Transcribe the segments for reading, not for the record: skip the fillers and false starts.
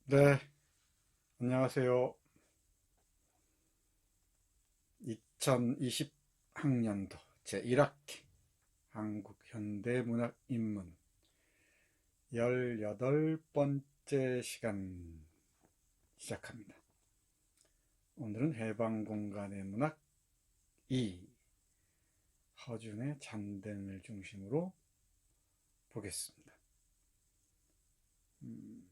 네, 안녕하세요. 2020학년도 제1학기 한국현대문학인문 18번째 시간 시작합니다. 오늘은 해방공간의 문학 2, 허준의 잔등을 중심으로 보겠습니다. 음,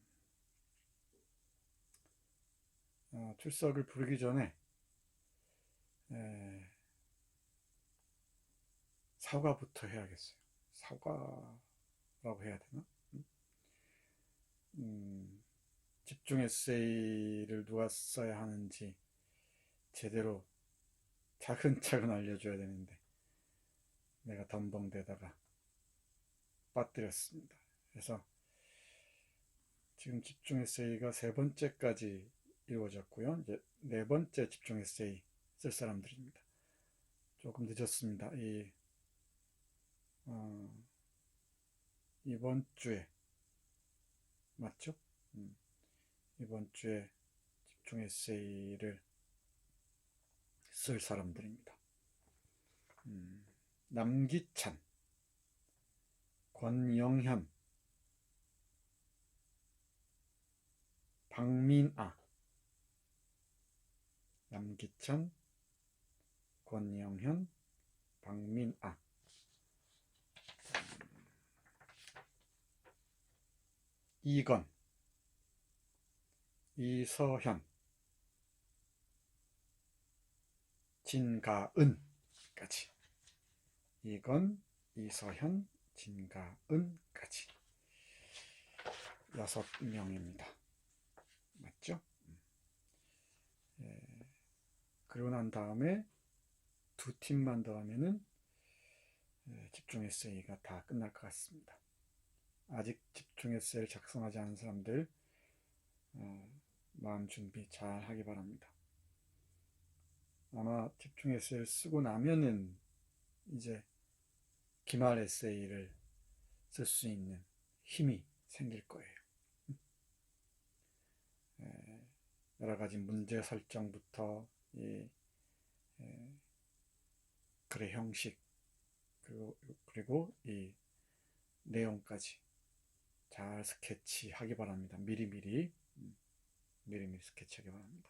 출석을 부르기 전에 에, 사과부터 해야겠어요. 사과라고 해야 되나? 음, 집중 에세이를 누가 써야 하는지 제대로 차근차근 알려줘야 되는데 내가 덤벙대다가 빠뜨렸습니다. 그래서 지금 집중 에세이가 세 번째까지 이루어졌고요. 이제 네 번째 집중 에세이 쓸 사람들입니다. 조금 늦었습니다. 어, 이번 주에 맞죠? 음, 이번 주에 집중 에세이를 쓸 사람들입니다. 남기찬, 권영현, 박민아, 남기찬, 권영현, 박민아, 이건, 이서현, 진가은까지. 이건, 이서현, 진가은까지 6명입니다. 맞죠? 예, 그러고 난 다음에 두 팀만 더 하면은 집중 에세이가 다 끝날 것 같습니다. 아직 집중 에세이를 작성하지 않은 사람들 어, 마음 준비 잘 하기 바랍니다. 아마 집중 에세이를 쓰고 나면은 이제 기말 에세이를 쓸 수 있는 힘이 생길 거예요. 여러 가지 문제 설정부터 이 글의 형식 그리고 이 내용까지 잘 스케치하기 바랍니다. 미리미리 스케치하기 바랍니다.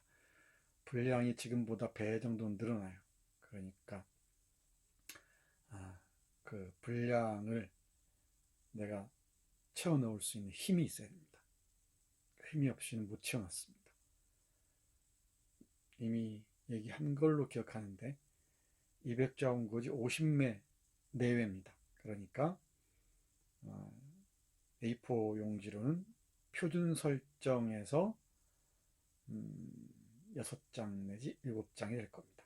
분량이 지금보다 배 정도 늘어나요. 그러니까 그 분량을 내가 채워 넣을 수 있는 힘이 있어야 됩니다. 힘이 없이는 못 채워놨습니다. 이미 얘기한 걸로 기억하는데 200자원고지 50매 내외입니다. 그러니까 A4 용지로는 표준 설정에서 6장 내지 7장이 될 겁니다.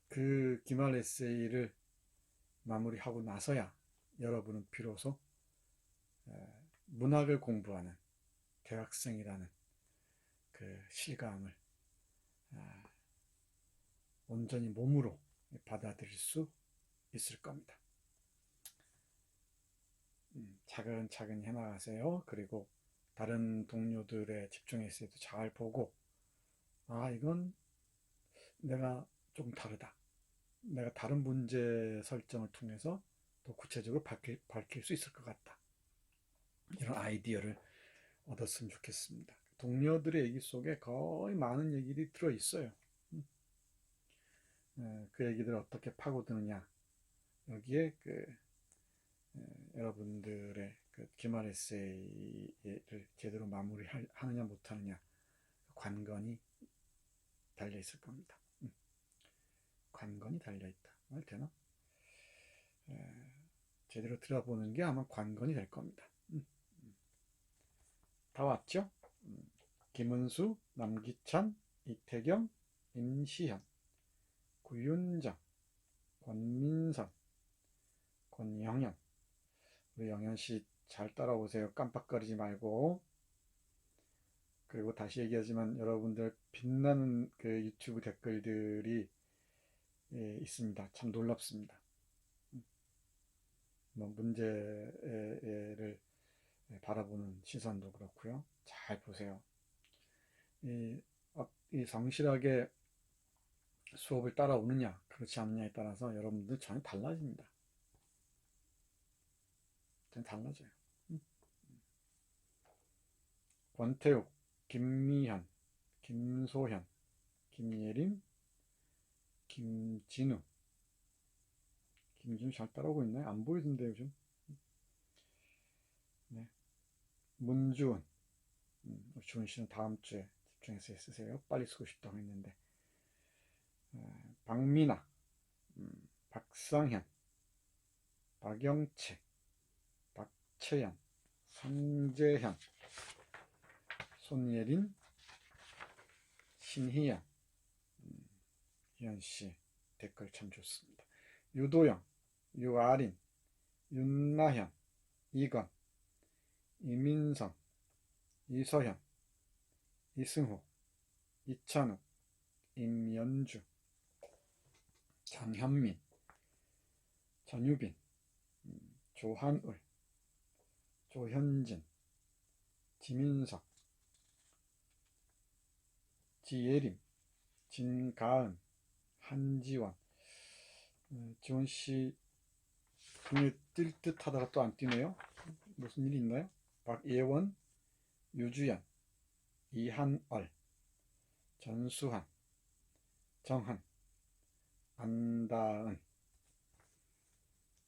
그 기말 에세이를 마무리하고 나서야 여러분은 비로소 문학을 공부하는 대학생이라는 그 실감을 온전히 몸으로 받아들일 수 있을 겁니다. 차근차근 해나가세요. 그리고 다른 동료들의 집중 에세이도 잘 보고 이건 내가 좀 다르다. 내가 다른 문제 설정을 통해서 더 구체적으로 밝힐 수 있을 것 같다. 이런 아이디어를 얻었으면 좋겠습니다. 동료들의 얘기 속에 거의 많은 얘기들이 들어있어요. 그 얘기들을 어떻게 파고드느냐. 여기에 여러분들의 그 기말 에세이를 제대로 마무리하느냐 못하느냐 관건이 달려 있을 겁니다. 관건이 달려 있다. 말 되나? 제대로 들어보는 게 아마 관건이 될 겁니다. 다 왔죠? 김은수, 남기찬, 이태경, 임시현, 구윤정, 권민선, 권영현. 우리 영현 씨 잘 따라오세요. 깜빡거리지 말고. 그리고 다시 얘기하지만 여러분들 빛나는 그 유튜브 댓글들이 있습니다. 참 놀랍습니다. 뭐 문제를 바라보는 시선도 그렇고요. 잘 보세요. 이 성실하게 수업을 따라오느냐 그렇지 않느냐에 따라서 여러분들 전혀 달라집니다. 전혀 달라져요. 권태욱, 김미현, 김소현, 김예림, 김진우. 김진우 잘 따라오고 있나요? 안 보이던데 요즘. 네. 문주은. 주은 씨는 다음 주에 집중해서 쓰세요. 빨리 쓰고 싶다고 했는데. 박민아, 박상현, 박영채, 박채연, 성재현, 손예린, 신희연. 희연씨 댓글 참 좋습니다. 유도영, 유아린, 윤나현, 이건, 이민성, 이서현, 이승호, 이찬욱, 임연주, 전현민, 전유빈, 조한울, 조현진, 지민석, 지예림, 진가은, 한지원. 지원씨 눈에 뜰 듯 하다가 또 안 띄네요. 무슨 일이 있나요? 박예원, 유주연, 이한얼, 전수한, 정한, 안다은.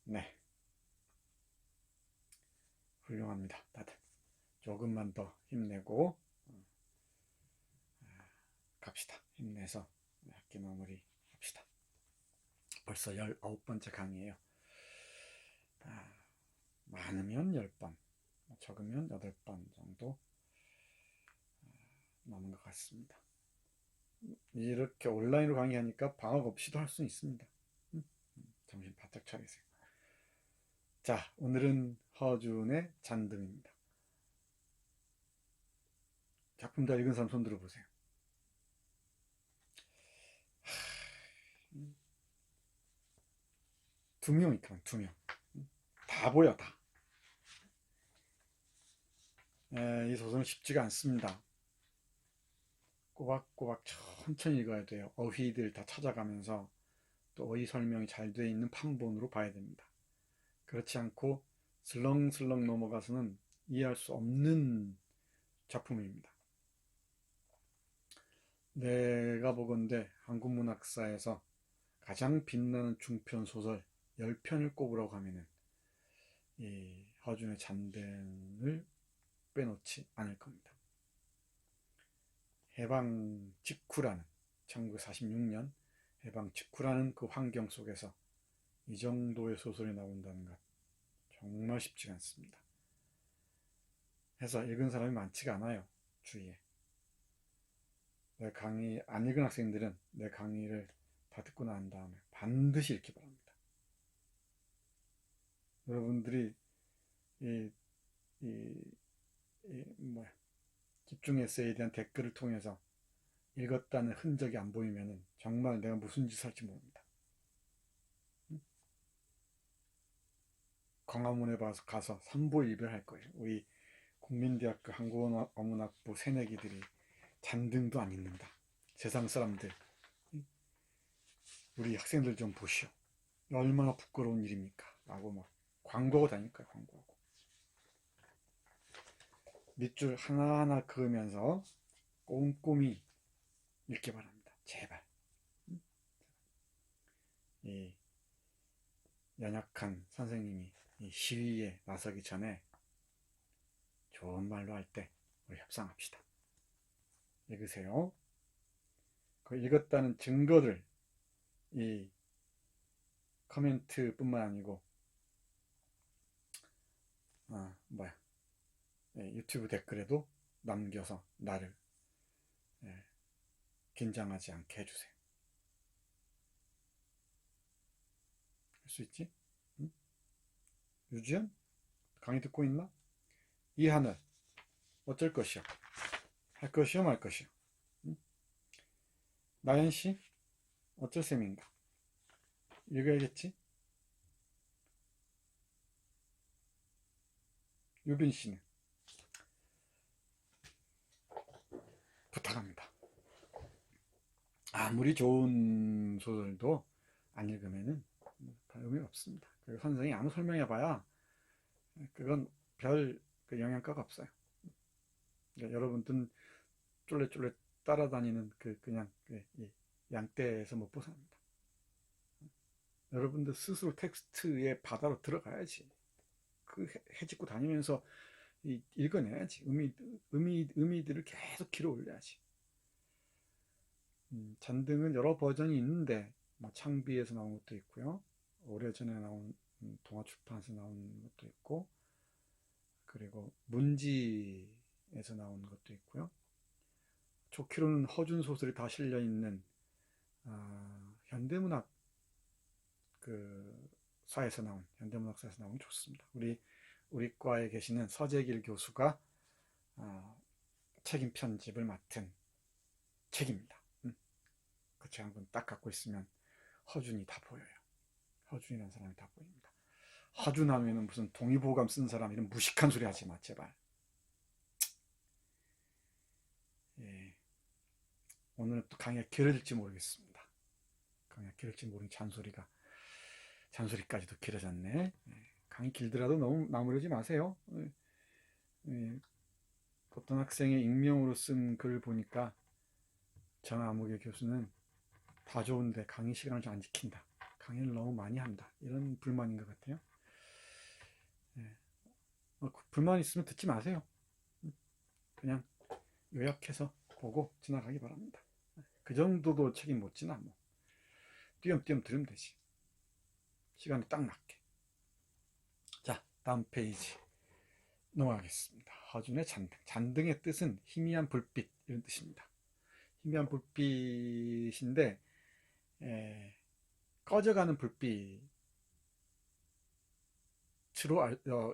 네, 훌륭합니다. 다들 조금만 더 힘내고 갑시다. 힘내서 학기 마무리 합시다. 벌써 19번째 강의예요. 많으면 10번, 적으면 8번 정도 남은 것 같습니다. 이렇게 온라인으로 강의하니까 방학 없이도 할 수 있습니다. 정신 바짝 차리세요. 자, 오늘은 허준의 잔등입니다. 작품 다 읽은 사람 손 들어보세요. 두 명 있구나, 두 명. 다 보여, 다. 이 소설은 쉽지가 않습니다. 꼬박꼬박 천천히 읽어야 돼요. 어휘들 다 찾아가면서 또 어휘 설명이 잘 되어 있는 판본으로 봐야 됩니다. 그렇지 않고 슬렁슬렁 넘어가서는 이해할 수 없는 작품입니다. 내가 보건대 한국문학사에서 가장 빛나는 중편 소설 10편을 꼽으라고 하면은 이 허준의 잔등을 빼놓지 않을 겁니다. 해방 직후라는 1946년 해방 직후라는 그 환경 속에서 이 정도의 소설이 나온다는 것 정말 쉽지 않습니다. 해서 읽은 사람이 많지가 않아요. 주위에. 내 강의 안 읽은 학생들은 내 강의를 다 듣고 난 다음에 반드시 읽기 바랍니다. 여러분들이 집중 에세이에 대한 댓글을 통해서 읽었다는 흔적이 안 보이면 정말 내가 무슨 짓을 할지 모릅니다. 광화문에 가서 삼보일배를 할 거예요. 우리 국민대학교 한국어문학부 새내기들이 잔등도 안 읽는다. 세상 사람들, 우리 학생들 좀 보시오. 얼마나 부끄러운 일입니까? 라고 막 광고하고 다니까요. 광고하고. 밑줄 하나하나 그으면서 꼼꼼히 읽기 바랍니다. 제발. 이 연약한 선생님이 이 시위에 나서기 전에 좋은 말로 할 때 우리 협상합시다. 읽으세요. 그 읽었다는 증거를 이 코멘트뿐만 아니고 유튜브 댓글에도 남겨서 나를 긴장하지 않게 해주세요. 할 수 있지? 응? 유지연? 강의 듣고 있나? 이하늘 어쩔 것이야? 할 것이요 말 것이요? 응? 나연씨 어쩔 셈인가? 읽어야겠지? 유빈씨는 부탁합니다. 아무리 좋은 소설도 안 읽으면은 별 의미 없습니다. 그리고 선생이 아무 설명해봐야 그건 별 영향가가 없어요. 그러니까 여러분들은 쫄래쫄래 따라다니는 그냥 이 양떼에서 못 벗어납니다. 여러분들 스스로 텍스트의 바다로 들어가야지. 그 해집고 다니면서 읽어내야지. 의미들을 계속 길어 올려야지. 잔등은 여러 버전이 있는데 뭐 창비에서 나온 것도 있고요. 오래전에 나온 동화 출판에서 나온 것도 있고, 그리고 문지에서 나온 것도 있고요. 좋기로는 허준 소설이 다 실려 있는 현대문학 현대문학사에서 나온 좋습니다. 우리 과에 계시는 서재길 교수가 책임 편집을 맡은 책입니다. 그 책 한 권 딱 갖고 있으면 허준이 다 보여요. 허준이라는 사람이 다 보입니다. 허준 하면은 무슨 동의보감 쓴 사람 이런 무식한 소리 하지 마, 제발. 예. 오늘은 또 강의가 길어질지 모르겠습니다. 강의가 길어질지 모르는 잔소리까지도 길어졌네. 예. 강의 길더라도 너무 나무르지 마세요. 예. 어떤 학생의 익명으로 쓴 글을 보니까 정아무개 교수는 다 좋은데 강의 시간을 잘 안 지킨다. 강의를 너무 많이 한다. 이런 불만인 것 같아요. 예. 불만 있으면 듣지 마세요. 그냥 요약해서 보고 지나가기 바랍니다. 그 정도도 책임 못 지나 뭐. 띄엄띄엄 들으면 되지. 시간이 딱 맞게. 자, 다음 페이지 넘어가겠습니다. 허준의 잔등. 잔등의 뜻은 희미한 불빛 이런 뜻입니다. 희미한 불빛인데 꺼져가는 불빛으로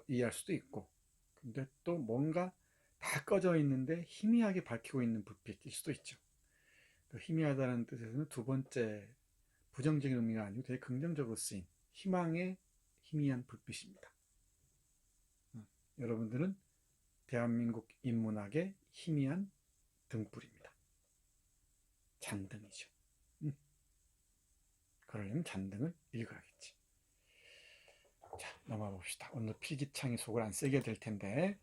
이해할 수도 있고, 근데 또 뭔가 다 꺼져 있는데 희미하게 밝히고 있는 불빛일 수도 있죠. 그 희미하다는 뜻에서는 두 번째 부정적인 의미가 아니고 되게 긍정적으로 쓰인 희망의 희미한 불빛입니다. 여러분들은 대한민국 인문학의 희미한 등불입니다. 잔등이죠. 그러려면 잔등을 읽어야겠지. 자, 넘어가 봅시다. 오늘 필기창에 속을 안 쓰게 될 텐데.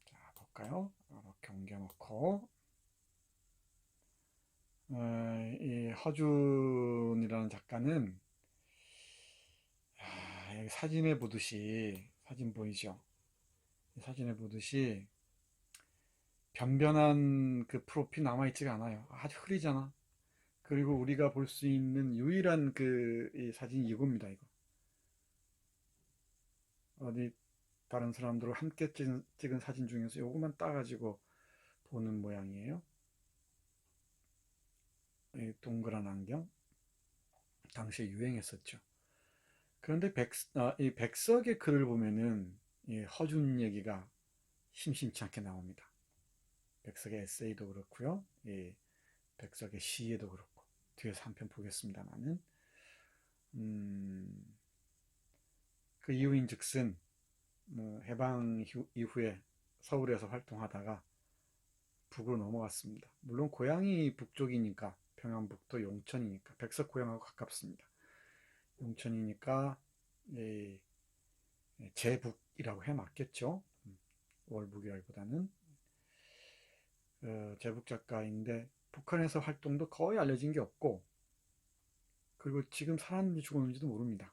자, 볼까요? 이렇게 옮겨놓고. 이 허준이라는 작가는 여기 사진에 보듯이, 사진 보이죠? 사진에 보듯이 변변한 그 프로필 남아있지가 않아요. 아주 흐리잖아. 그리고 우리가 볼 수 있는 유일한 이 사진이 이겁니다, 이거. 어디 다른 사람들과 함께 찍은 사진 중에서 요것만 따가지고 보는 모양이에요. 이 동그란 안경. 당시에 유행했었죠. 그런데 이 백석의 글을 보면은 이 허준 얘기가 심심치 않게 나옵니다. 백석의 에세이도 그렇고요. 이 백석의 시에도 그렇고. 뒤에서 한 편 보겠습니다만은 그 이유인 즉슨 해방 이후에 서울에서 활동하다가 북으로 넘어갔습니다. 물론 고향이 북쪽이니까, 평안북도 용천이니까 백석 고향하고 가깝습니다. 용천이니까 제북이라고 해 맞겠죠. 월북이라기보다는 제북 작가인데 북한에서 활동도 거의 알려진 게 없고, 그리고 지금 살았는지 죽었는지도 모릅니다.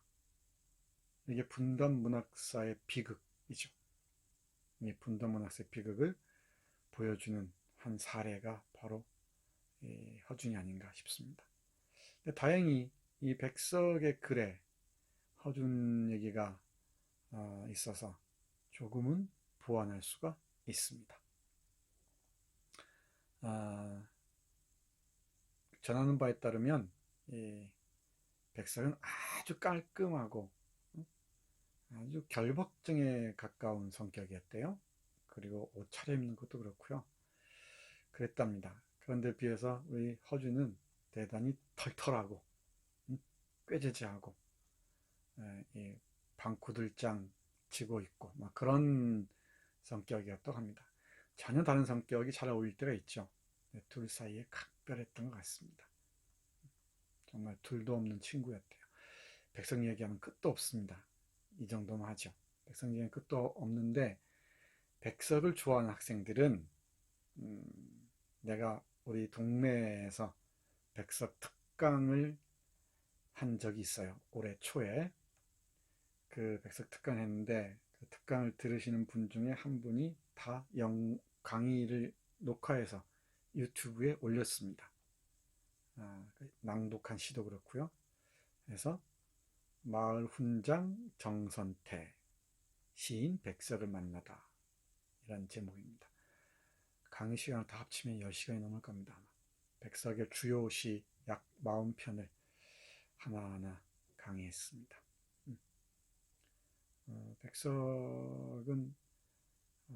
이게 분단 문학사의 비극이죠. 이 분단 문학사의 비극을 보여주는 한 사례가 바로 허준이 아닌가 싶습니다. 근데 다행히 이 백석의 글에 허준 얘기가 있어서 조금은 보완할 수가 있습니다. 전하는 바에 따르면 이 백석은 아주 깔끔하고 아주 결벽증에 가까운 성격이었대요. 그리고 옷 차려입는 것도 그렇고요. 그랬답니다. 그런데 비해서 우리 허준은 대단히 털털하고 꾀죄죄하고 이 방구들장 지고 있고 막 그런 성격이었다고 합니다. 전혀 다른 성격이 잘 어울릴 때가 있죠. 둘 사이에 각별했던 것 같습니다. 정말 둘도 없는 친구였대요. 백석 얘기하면 끝도 없습니다. 이 정도만 하죠. 백석 얘기는 끝도 없는데 백석을 좋아하는 학생들은 내가 우리 동네에서 백석 특강을 한 적이 있어요. 올해 초에 그 백석 특강 했는데 그 특강을 들으시는 분 중에 한 분이 다 강의를 녹화해서 유튜브에 올렸습니다. 낭독한 시도 그렇고요. 그래서 마을 훈장 정선태 시인 백석을 만나다 이런 제목입니다. 강의 시간을 다 합치면 10시간이 넘을 겁니다. 백석의 주요 시 약 40편을 하나하나 강의했습니다. 백석은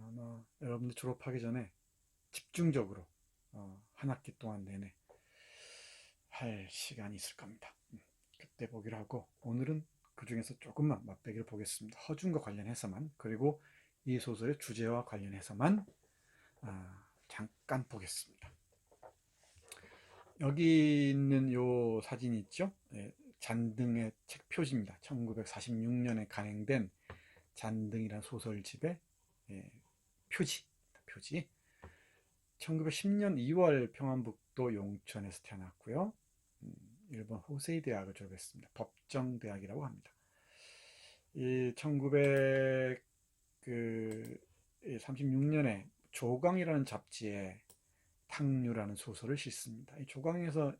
아마 여러분들 졸업하기 전에 집중적으로 한 학기 동안 내내 할 시간이 있을 겁니다. 그때 보기로 하고 오늘은 그 중에서 조금만 맛보기를 보겠습니다. 허준과 관련해서만, 그리고 이 소설의 주제와 관련해서만 잠깐 보겠습니다. 여기 있는 요 사진이 있죠? 잔등의 책 표지입니다. 1946년에 간행된 잔등이라는 소설집의 표지. 1910년 2월 평안북도 용천에서 태어났고요. 일본 호세이 대학을 졸업했습니다. 법정대학이라고 합니다. 이 1936년에 조광이라는 잡지에 탕류라는 소설을 싣습니다. 이 조광에서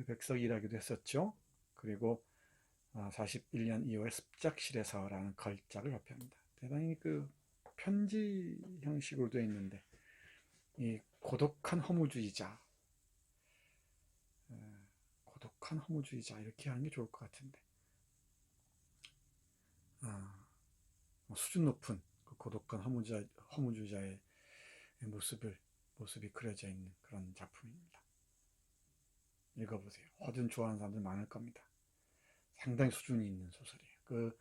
백석이 일하기도 했었죠. 그리고 41년 2월 습작실에서라는 걸작을 발표합니다. 대단히 그 편지 형식으로 되어 있는데 이 고독한 허무주의자 이렇게 하는 게 좋을 것 같은데 수준 높은 그 고독한 허무주의자의 모습이 그려져 있는 그런 작품입니다. 읽어보세요. 허준 좋아하는 사람들 많을 겁니다. 상당히 수준이 있는 소설이에요. 그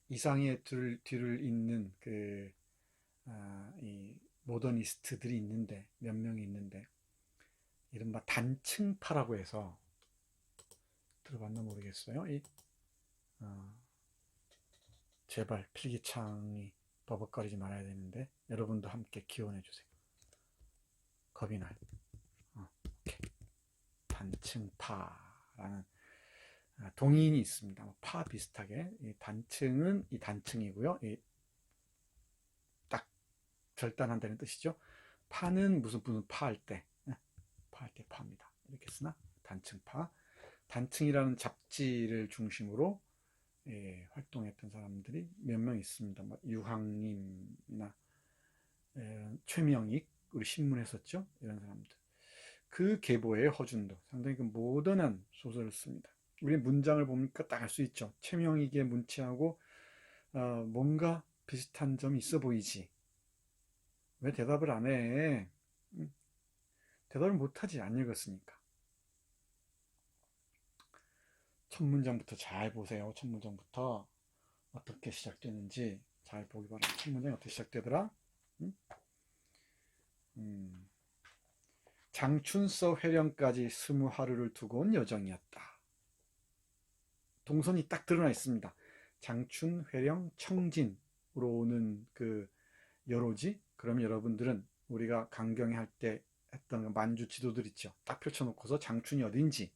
이상의 뒤를 잇는 이 모더니스트들이 있는데 몇 명이 있는데 이른바 단층파라고 해서 들어봤나 모르겠어요. 제발 필기창이 버벅거리지 말아야 되는데 여러분도 함께 기원해 주세요. 겁이 나요. 단층파라는 동인이 있습니다. 파 비슷하게 이 단층은 이 단층이고요. 딱 절단한다는 뜻이죠. 파는 무슨 파할 때 파입니다. 이렇게 쓰나? 단층파. 단층이라는 잡지를 중심으로 활동했던 사람들이 몇 명 있습니다. 유항림이나 최명익, 우리 신문 했었죠. 이런 사람들. 그 계보의 허준도 상당히 그 모던한 소설을 씁니다. 우리 문장을 보니까 딱 알 수 있죠. 최명익의 문체하고 뭔가 비슷한 점이 있어 보이지. 왜 대답을 안 해? 대답을 못하지, 안 읽었으니까. 첫 문장부터 잘 보세요. 첫 문장부터 어떻게 시작되는지 잘 보기 바랍니다. 첫 문장이 어떻게 시작되더라? 장춘서 회령까지 20하루를 두고 온 여정이었다. 동선이 딱 드러나 있습니다. 장춘, 회령, 청진으로 오는 그 여로지. 그럼 여러분들은 우리가 강경에 할 때 했던 만주 지도들 있죠. 딱 펼쳐놓고서 장춘이 어딘지,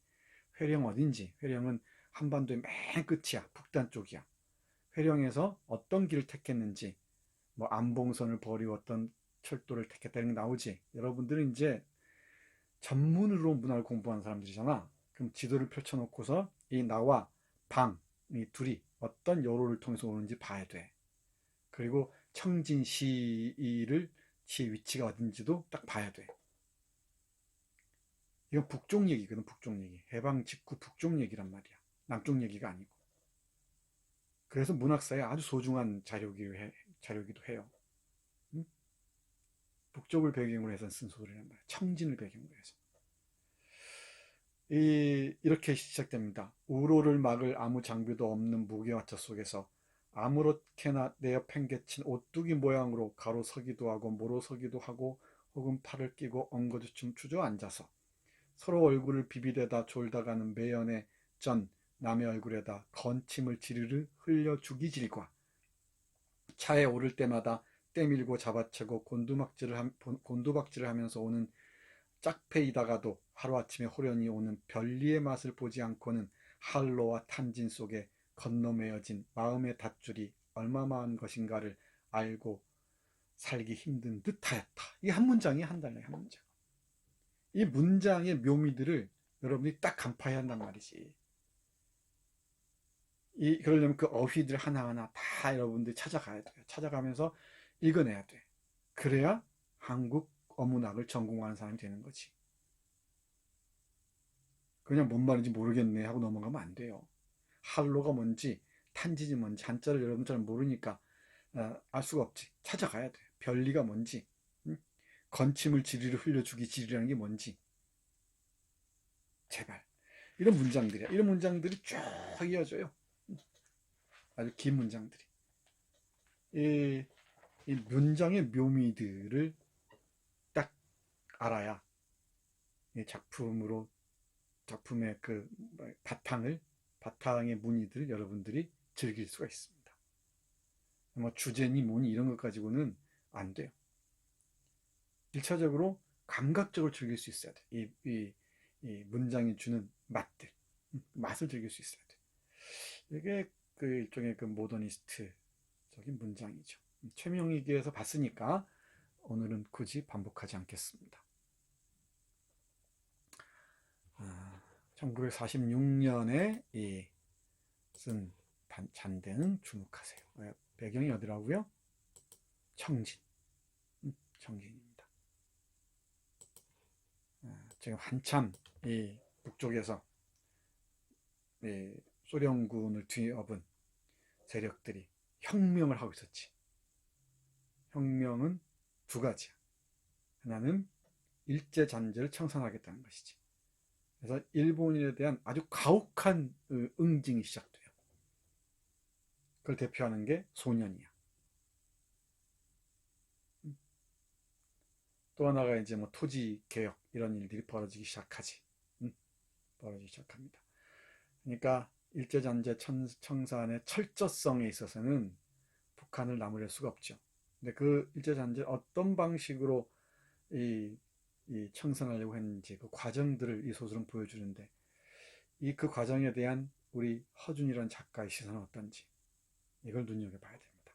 회령 어딘지. 회령은 한반도의 맨 끝이야. 북단 쪽이야. 회령에서 어떤 길을 택했는지, 뭐 안봉선을 버리고 어떤 철도를 택했다는 게 나오지. 여러분들은 이제 전문으로 문화를 공부하는 사람들이잖아. 그럼 지도를 펼쳐놓고서 이 나와 방, 이 둘이 어떤 여로를 통해서 오는지 봐야 돼. 그리고 청진시의 위치가 어딘지도 딱 봐야 돼. 이건 북쪽 얘기거든. 북쪽 얘기. 해방 직후 북쪽 얘기란 말이야. 남쪽 얘기가 아니고. 그래서 문학사에 아주 소중한 자료기도 해요. 응? 북쪽을 배경으로 해서 쓴 소설이란 말이야. 청진을 배경으로 해서. 이렇게 시작됩니다. 우로를 막을 아무 장비도 없는 무게화차 속에서 아무렇게나 내어팽개친 오뚜기 모양으로 가로 서기도 하고 모로 서기도 하고 혹은 팔을 끼고 엉거주춤 주저앉아서 서로 얼굴을 비비대다 졸다가는 매연에 전 남의 얼굴에다 건침을 지르르 흘려 죽이질과 차에 오를 때마다 때밀고 잡아채고 곤두박질을 하면서 오는 짝패이다가도 하루아침에 호련히 오는 별리의 맛을 보지 않고는 할로와 탄진 속에 건너매어진 마음의 닷줄이 얼마만한 것인가를 알고 살기 힘든 듯하였다. 이 한 문장이 한 달에 한 문장. 이 문장의 묘미들을 여러분이 딱 간파해야 한단 말이지. 그러려면 그 어휘들 하나하나 다 여러분들이 찾아가야 돼요. 찾아가면서 읽어내야 돼. 그래야 한국 어문학을 전공하는 사람이 되는 거지. 그냥 뭔 말인지 모르겠네 하고 넘어가면 안 돼요. 할로가 뭔지 탄진이 뭔지 한자를 여러분 잘 모르니까 알 수가 없지. 찾아가야 돼. 별리가 뭔지, 응? 건침을 지리를 흘려주기 지리라는 게 뭔지. 제발. 이런 문장들이야. 이런 문장들이 쭉 이어져요. 아주 긴 문장들이. 이, 이 문장의 묘미들을 딱 알아야 이 작품의 그 바탕의 무늬들을 여러분들이 즐길 수가 있습니다. 뭐 주제니 뭐니 이런 것 가지고는 안 돼요. 1차적으로 감각적으로 즐길 수 있어야 돼. 이 문장이 주는 맛을 즐길 수 있어야 돼. 이게 그 일종의 그 모더니스트적인 문장이죠. 최명희기에서 봤으니까 오늘은 굳이 반복하지 않겠습니다. 1946년에 쓴 잔대는 주목하세요. 배경이 어디라고요? 청진. 청진입니다. 지금 한참 이 북쪽에서 소련군을 뒤엎은 세력들이 혁명을 하고 있었지. 혁명은 두 가지야. 하나는 일제잔재를 청산하겠다는 것이지. 그래서 일본인에 대한 아주 가혹한 응징이 시작돼요. 그걸 대표하는 게 소년이야. 또 하나가 이제 뭐 토지 개혁 이런 일들이 벌어지기 시작하지. 벌어지기 시작합니다. 그러니까 일제잔재 청산의 철저성에 있어서는 북한을 나무랄 수가 없죠. 근데 그 일제잔재 어떤 방식으로 이 청산하려고 했는지 그 과정들을 이 소설은 보여주는데 그 과정에 대한 우리 허준이라는 작가의 시선은 어떤지 이걸 눈여겨봐야 됩니다.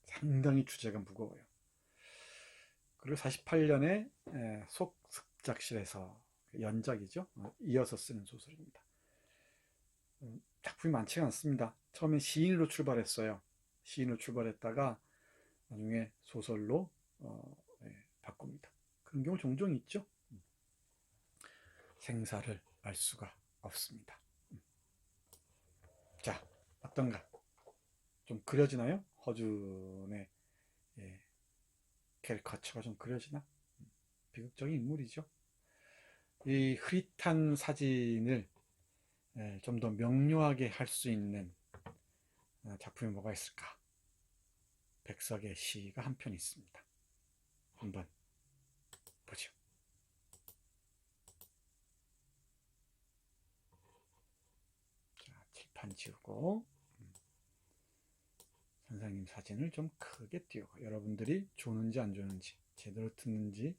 상당히 주제가 무거워요. 그리고 48년에 속습작실에서 연작이죠. 이어서 쓰는 소설입니다. 작품이 많지가 않습니다. 처음엔 시인으로 출발했어요. 시인으로 출발했다가 나중에 소설로 바꿉니다. 그런 경우 종종 있죠. 생사를 알 수가 없습니다. 자, 어떤가? 좀 그려지나요? 허준의 캐리커처가 좀 그려지나? 비극적인 인물이죠. 이 흐릿한 사진을 좀 더 명료하게 할 수 있는 작품이 뭐가 있을까? 백석의 시가 한 편 있습니다. 한번 보죠. 자, 칠판 지우고 선생님 사진을 좀 크게 띄우고 여러분들이 좋은지 안 좋은지 제대로 듣는지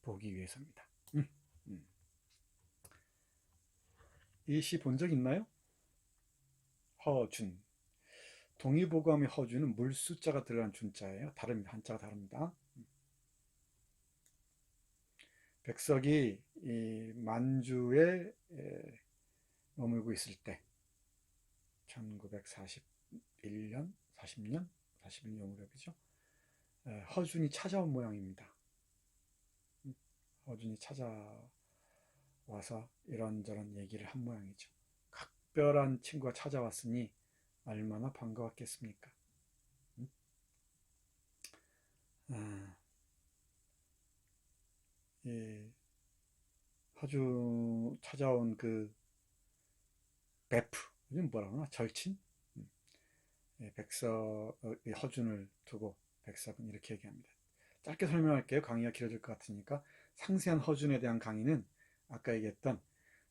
보기 위해서입니다. 이 시 본 적 있나요? 허준. 동의보감의 허준은 물수자가 들어간 준자예요. 다릅니다. 한자가 다릅니다. 백석이 이 만주에 머물고 있을 때 1941년, 40년, 41년 무렵이죠. 허준이 찾아온 모양입니다. 허준이 찾아와서 이런저런 얘기를 한 모양이죠. 각별한 친구가 찾아왔으니 얼마나 반가웠겠습니까? 허주 찾아온 그 베프, 요즘 뭐라 그러나, 절친? 음, 예, 허준을 두고 백석은 이렇게 얘기합니다. 짧게 설명할게요. 강의가 길어질 것 같으니까. 상세한 허준에 대한 강의는 아까 얘기했던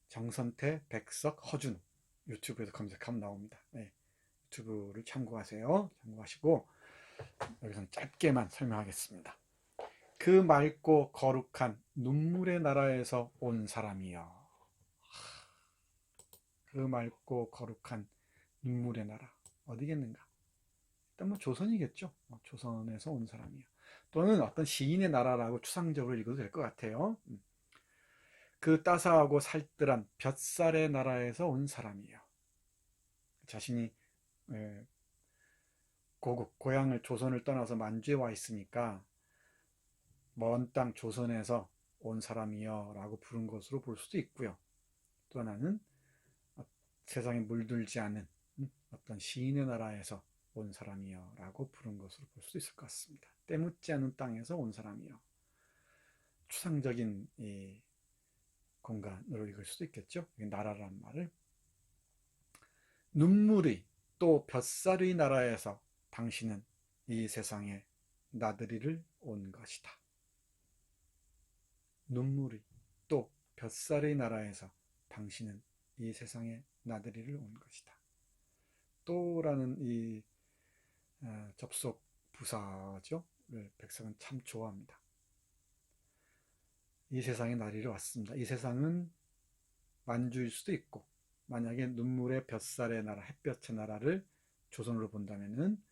정선태, 백석, 허준 유튜브에서 검색하면 나옵니다. 네, 유튜브를 참고하세요. 참고하시고 여기서는 짧게만 설명하겠습니다. 그 맑고 거룩한 눈물의 나라에서 온 사람이여. 그 맑고 거룩한 눈물의 나라 어디겠는가? 일단 뭐 조선이겠죠. 조선에서 온 사람이요. 또는 어떤 시인의 나라라고 추상적으로 읽어도 될 것 같아요. 그 따사하고 살뜰한 볕살의 나라에서 온 사람이요. 자신이 고국 고향을 조선을 떠나서 만주에 와 있으니까 먼 땅 조선에서 온 사람이요 라고 부른 것으로 볼 수도 있고요. 또 하나는 세상에 물들지 않은 어떤 시인의 나라에서 온 사람이요 라고 부른 것으로 볼 수도 있을 것 같습니다. 때묻지 않은 땅에서 온 사람이요. 추상적인 이 공간으로 읽을 수도 있겠죠. 나라란 말을. 눈물의 또 볕살의 나라에서 당신은 이 세상에 나들이를 온 것이다. 눈물의 또 볕살의 나라에서 당신은 이 세상에 나들이를 온 것이다. 또라는 이 접속 부사죠. 백성은 참 좋아합니다. 이 세상에 나리러 왔습니다. 이 세상은 만주일 수도 있고, 만약에 눈물의 볕살의 나라, 햇볕의 나라를 조선으로 본다면은,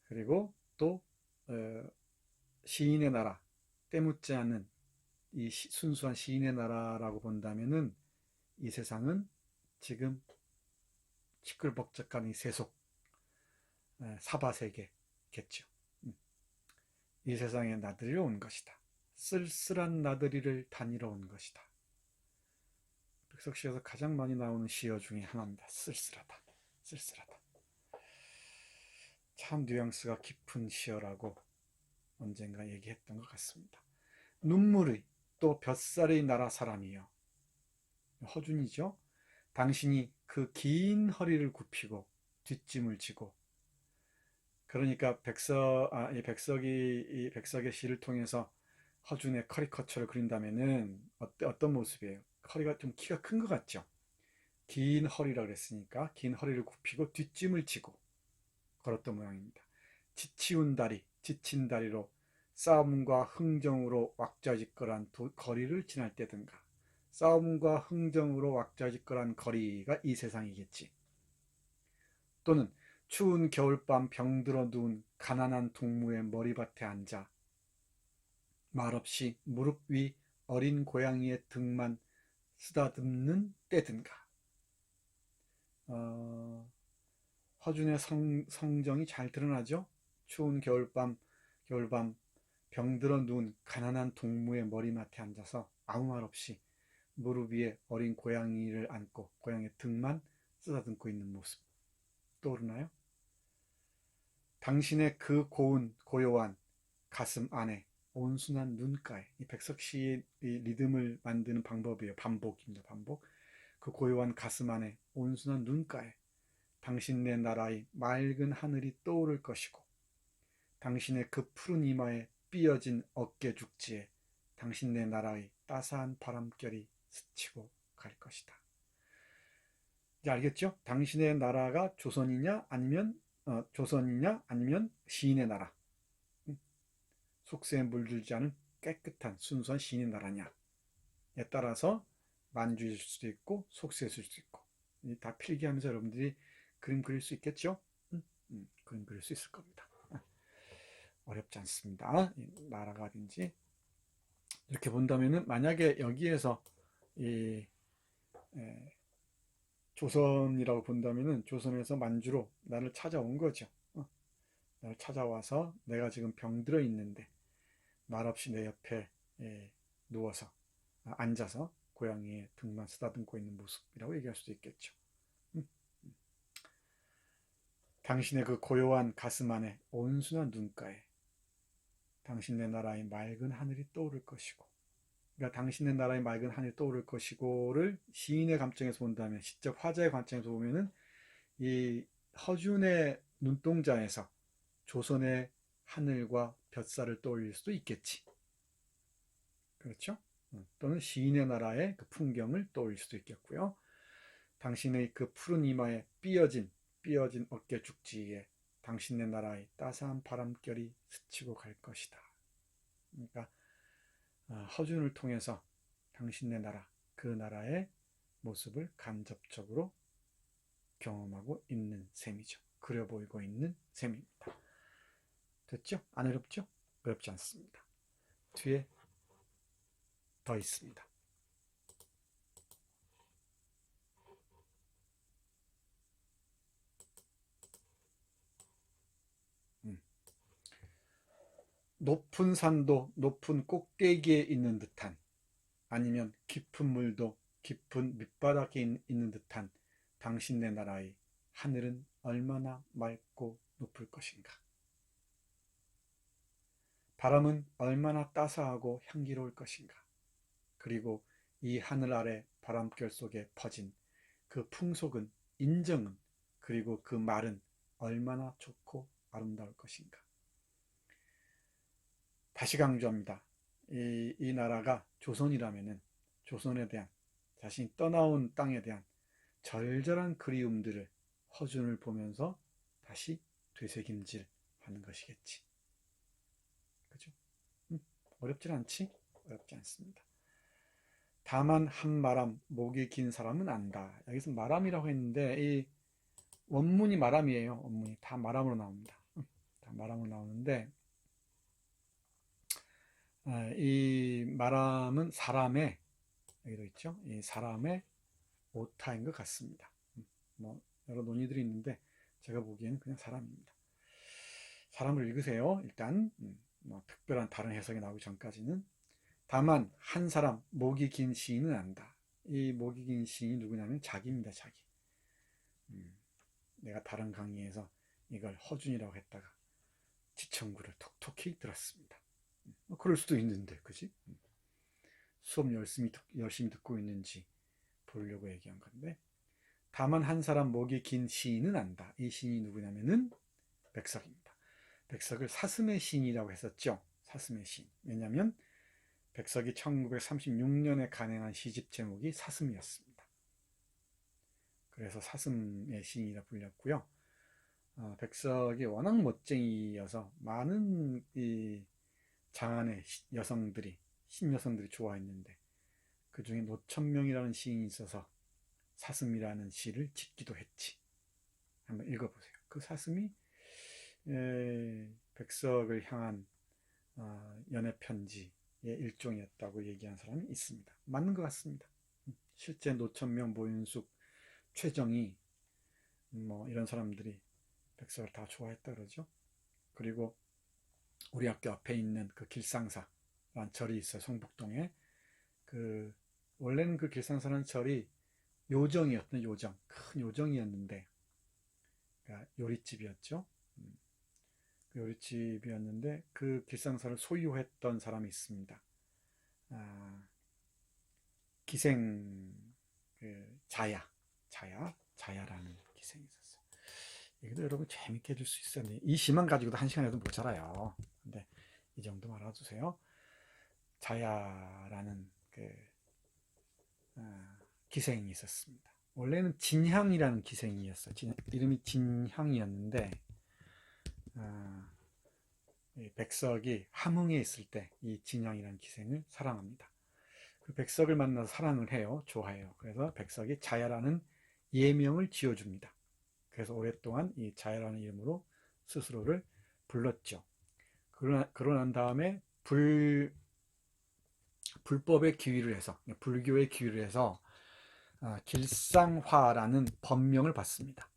그리고 또 시인의 나라, 때묻지 않는 이 순수한 시인의 나라라고 본다면은 이 세상은 지금 시끌벅적한 이 세속 사바세계겠죠. 이 세상에 나들이러 온 것이다. 쓸쓸한 나들이를 다니러 온 것이다. 백석시에서 가장 많이 나오는 시어 중에 하나입니다. 쓸쓸하다. 쓸쓸하다. 참 뉘앙스가 깊은 시어라고 언젠가 얘기했던 것 같습니다. 눈물의 또 볕살의 나라 사람이여. 허준이죠. 당신이 그 긴 허리를 굽히고 뒷짐을 지고, 그러니까 이 백석의 시를 통해서 허준의 커리커처를 그린다면은 어떤 모습이에요? 허리가 좀 키가 큰 것 같죠? 긴 허리라 그랬으니까 긴 허리를 굽히고 뒷짐을 지고 걸었던 모양입니다. 지치운 다리, 지친 다리로 싸움과 흥정으로 왁자지껄한 거리를 지날 때든가, 싸움과 흥정으로 왁자지껄한 거리가 이 세상이겠지. 또는 추운 겨울밤 병들어 누운 가난한 동무의 머리밭에 앉아 말없이 무릎 위 어린 고양이의 등만 쓰다듬는 때든가. 허준의 성정이 잘 드러나죠. 추운 겨울밤 병들어 누운 가난한 동무의 머리맡에 앉아서 아무 말 없이 무릎 위에 어린 고양이를 안고 고양이의 등만 쓰다듬고 있는 모습 떠오르나요? 당신의 그 고운 고요한 가슴 안에 온순한 눈가에, 이 백석시의 리듬을 만드는 방법이에요. 반복입니다. 반복. 그 고요한 가슴 안에 온순한 눈가에 당신네 나라의 맑은 하늘이 떠오를 것이고, 당신의 그 푸른 이마에 삐어진 어깨 죽지에 당신네 나라의 따스한 바람결이 스치고 갈 것이다. 이제 알겠죠? 당신의 나라가 조선이냐 아니면 시인의 나라, 속세에 물들지 않은 깨끗한 순수한 시인의 나라냐에 따라서 만주일 수도 있고 속세일 수도 있고, 다 필기하면서 여러분들이 그림 그릴 수 있겠죠? 그림 그릴 수 있을 겁니다. 어렵지 않습니다. 나라가 어딘지 이렇게 본다면은, 만약에 여기에서 이 조선이라고 본다면은 조선에서 만주로 나를 찾아온 거죠. 나를 찾아와서 내가 지금 병들어 있는데 말없이 내 옆에 누워서 앉아서 고양이의 등만 쓰다듬고 있는 모습이라고 얘기할 수도 있겠죠. 당신의 그 고요한 가슴 안에 온순한 눈가에 당신네 나라의 맑은 하늘이 떠오를 것이고, 그러니까 당신의 나라의 맑은 하늘이 떠오를 것이고를 시인의 감정에서 본다면, 시적 화자의 관점에서 보면은 이 허준의 눈동자에서 조선의 하늘과 볕살을 떠올릴 수도 있겠지. 그렇죠? 또는 시인의 나라의 그 풍경을 떠올릴 수도 있겠고요. 당신의 그 푸른 이마에 삐어진 어깨 죽지에 당신의 나라의 따스한 바람결이 스치고 갈 것이다. 그러니까 허준을 통해서 당신의 나라, 그 나라의 모습을 간접적으로 경험하고 있는 셈이죠. 그려 보이고 있는 셈입니다. 됐죠? 안 어렵죠? 어렵지 않습니다. 뒤에 더 있습니다. 높은 산도 높은 꼭대기에 있는 듯한, 아니면 깊은 물도 깊은 밑바닥에 있는 듯한 당신네 나라의 하늘은 얼마나 맑고 높을 것인가. 바람은 얼마나 따스하고 향기로울 것인가. 그리고 이 하늘 아래 바람결 속에 퍼진 그 풍속은, 인정은, 그리고 그 말은 얼마나 좋고 아름다울 것인가. 다시 강조합니다. 이 나라가 조선이라면은 조선에 대한, 자신이 떠나온 땅에 대한 절절한 그리움들을 허준을 보면서 다시 되새김질 하는 것이겠지. 그죠? 어렵진 않지? 어렵지 않습니다. 다만 한마람, 목이 긴 사람은 안다. 여기서 마람이라고 했는데 이 원문이 마람이에요. 원문이 다 마람으로 나옵니다. 다 마람으로 나오는데 이 마람은 사람의, 여기도 있죠. 이 사람의 오타인 것 같습니다. 뭐 여러 논의들이 있는데 제가 보기에는 그냥 사람입니다. 사람을 읽으세요. 일단 뭐 특별한 다른 해석이 나오기 전까지는. 다만 한 사람, 목이 긴 시인은 안다. 이 목이 긴 시인이 누구냐면 자기입니다. 자기. 내가 다른 강의에서 이걸 허준이라고 했다가 지청구를 톡톡히 들었습니다. 뭐 그럴 수도 있는데, 그지? 수업 열심히 듣고 있는지 보려고 얘기한 건데, 다만 한 사람 목이 긴 시인은 안다. 이 시인이 누구냐면은 백석입니다. 백석을 사슴의 시인이라고 했었죠. 사슴의 시인. 왜냐하면 백석이 1936년에 간행한 시집 제목이 사슴이었습니다. 그래서 사슴의 시인이라 불렸고요. 백석이 워낙 멋쟁이여서 많은 이 장안의 여성들이, 신여성들이 좋아했는데, 그 중에 노천명이라는 시인이 있어서 사슴이라는 시를 짓기도 했지. 한번 읽어보세요. 그 사슴이 백석을 향한 연애 편지의 일종이었다고 얘기한 사람이 있습니다. 맞는 것 같습니다. 실제 노천명, 모윤숙, 최정희 뭐 이런 사람들이 백석을 다 좋아했다 그러죠. 그리고 우리 학교 앞에 있는 그 길상사라는 절이 있어요. 성북동에. 그 원래는 그 길상사라는 절이 요정이었던, 큰 요정이었는데, 그러니까 요리집이었죠. 그 요리집이었는데 그 길상사를 소유했던 사람이 있습니다. 기생, 그 자야라는 기생이 있었어요. 이것도 여러분 재밌게 해줄 수 있었는데, 이 시만 가지고도 한 시간에도 모자라요. 근데 이 정도 알아두세요. 자야라는 그 기생이 있었습니다. 원래는 진향이라는 기생이었어요. 이름이 진향이었는데 백석이 함흥에 있을 때 이 진향이라는 기생을 사랑합니다. 그 백석을 만나서 사랑을 해요. 좋아해요. 그래서 백석이 자야라는 예명을 지어줍니다. 그래서 오랫동안 이 자야라는 이름으로 스스로를 불렀죠. 그러고 난 다음에 불법의 기위를 해서, 불교의 기위를 해서 길상화라는 법명을 받습니다.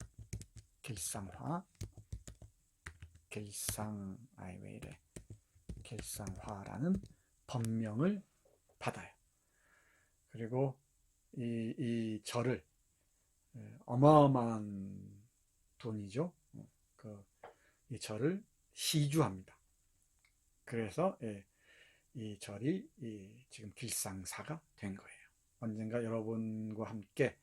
길상화라는 법명을 받아요. 그리고 이 절을, 어마어마한 돈이죠. 이 절을 시주합니다. 그래서 이 절이 지금 길상사가 된 거예요. 언젠가 여러분과 함께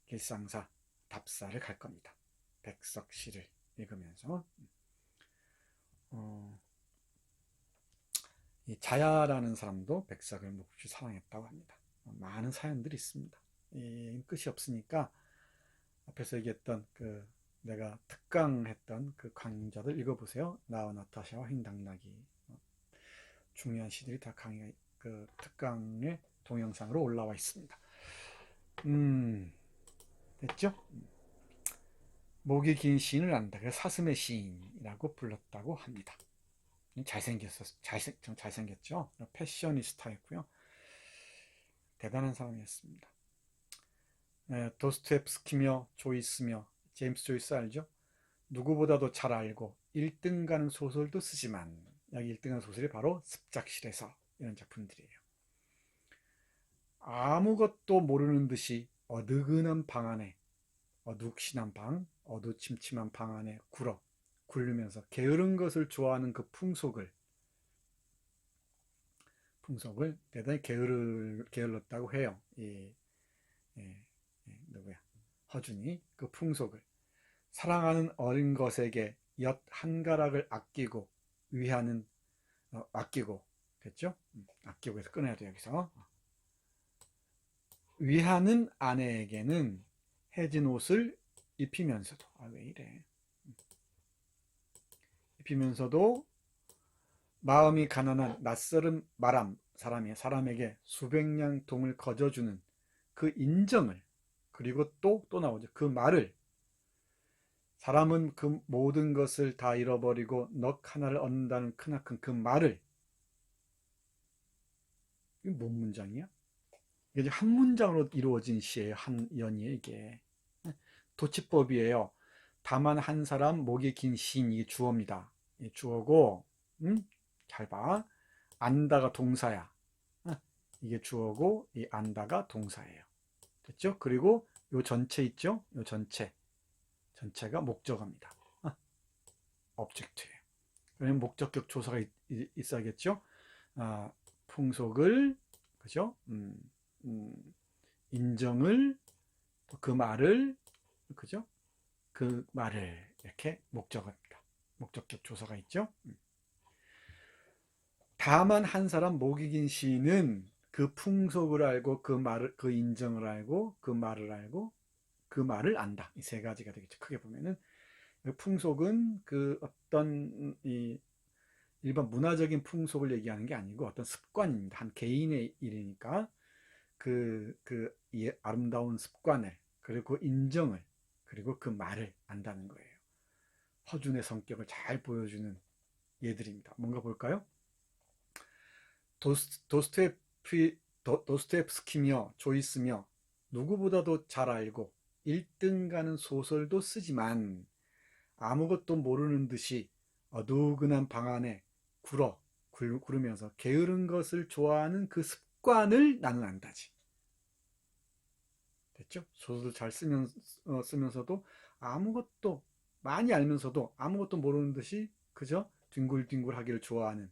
길상사 답사를 갈 겁니다. 백석시를 읽으면서 이 자야라는 사람도 백석을 몹시 사랑했다고 합니다. 많은 사연들이 있습니다. 끝이 없으니까 앞에서 얘기했던 내가 특강했던 그 강좌들 읽어보세요. 나와 나타샤와 횡당나기. 중요한 시들이 다 특강의 동영상으로 올라와 있습니다. 됐죠? 목이 긴 시인을 안다. 그래서 사슴의 시인이라고 불렀다고 합니다. 잘생겼죠? 패셔니스타였고요. 대단한 사람이었습니다. 도스토옙스키며 조이스며 제임스 조이스 알죠? 누구보다도 잘 알고 1등 가는 소설도 쓰지만 여기 1등 가는 소설이 바로 습작실에서 이런 작품들이에요. 아무것도 모르는 듯이 어두근한 방 안에 어둑신한 방, 어두침침한 방 안에 굴르면서 게으른 것을 좋아하는 그 풍속을 대단히 게을렀다고 해요. 누구야? 허준이 그 풍속을 사랑하는 어린 것에게 엿 한 가락을 아끼고 위하는 아끼고 됐죠? 아끼고 해서 끊어야 돼 여기서. 위하는 아내에게는 해진 옷을 입히면서도 왜 이래? 입히면서도 마음이 가난한 낯설은 사람에게 수백냥 동을 거저주는 그 인정을, 그리고 또 나오죠. 그 말을, 사람은 그 모든 것을 다 잃어버리고 넋 하나를 얻는다는 크나큰 그 말을. 이게 뭔 문장이야? 이게 한 문장으로 이루어진 시예요. 한 연이에요 이게. 도치법이에요. 다만 한 사람 목이 긴 시인, 이게 주어입니다. 주어고, 잘 봐. 안다가 동사야. 이게 주어고 이 안다가 동사예요. 됐죠? 그리고 요 전체 있죠? 요 전체가 목적어입니다. object예요. 그러면 목적격 조사가 있어야겠죠? 풍속을, 그죠? 인정을, 그 말을, 그죠? 그 말을, 이렇게 목적어입니다. 목적격 조사가 있죠? 다만 한 사람 목이 긴 시인은 그 풍속을 알고 그 말을, 그 인정을 알고 그 말을 알고 그 말을 안다. 이 세 가지가 되겠죠. 크게 보면은 풍속은 그 어떤 이 일반 문화적인 풍속을 얘기하는 게 아니고 어떤 습관입니다. 한 개인의 일이니까 이 아름다운 습관을, 그리고 인정을, 그리고 그 말을 안다는 거예요. 허준의 성격을 잘 보여주는 예들입니다. 뭔가 볼까요? 도스토옙스키며 조이스며 누구보다도 잘 알고 1등 가는 소설도 쓰지만 아무것도 모르는 듯이 어두근한 방 안에 구르면서 게으른 것을 좋아하는 그 습관을 나는 안다지. 됐죠? 소설을 잘 쓰면서도 아무것도 많이 알면서도 아무것도 모르는 듯이 그저 뒹굴뒹굴 하기를 좋아하는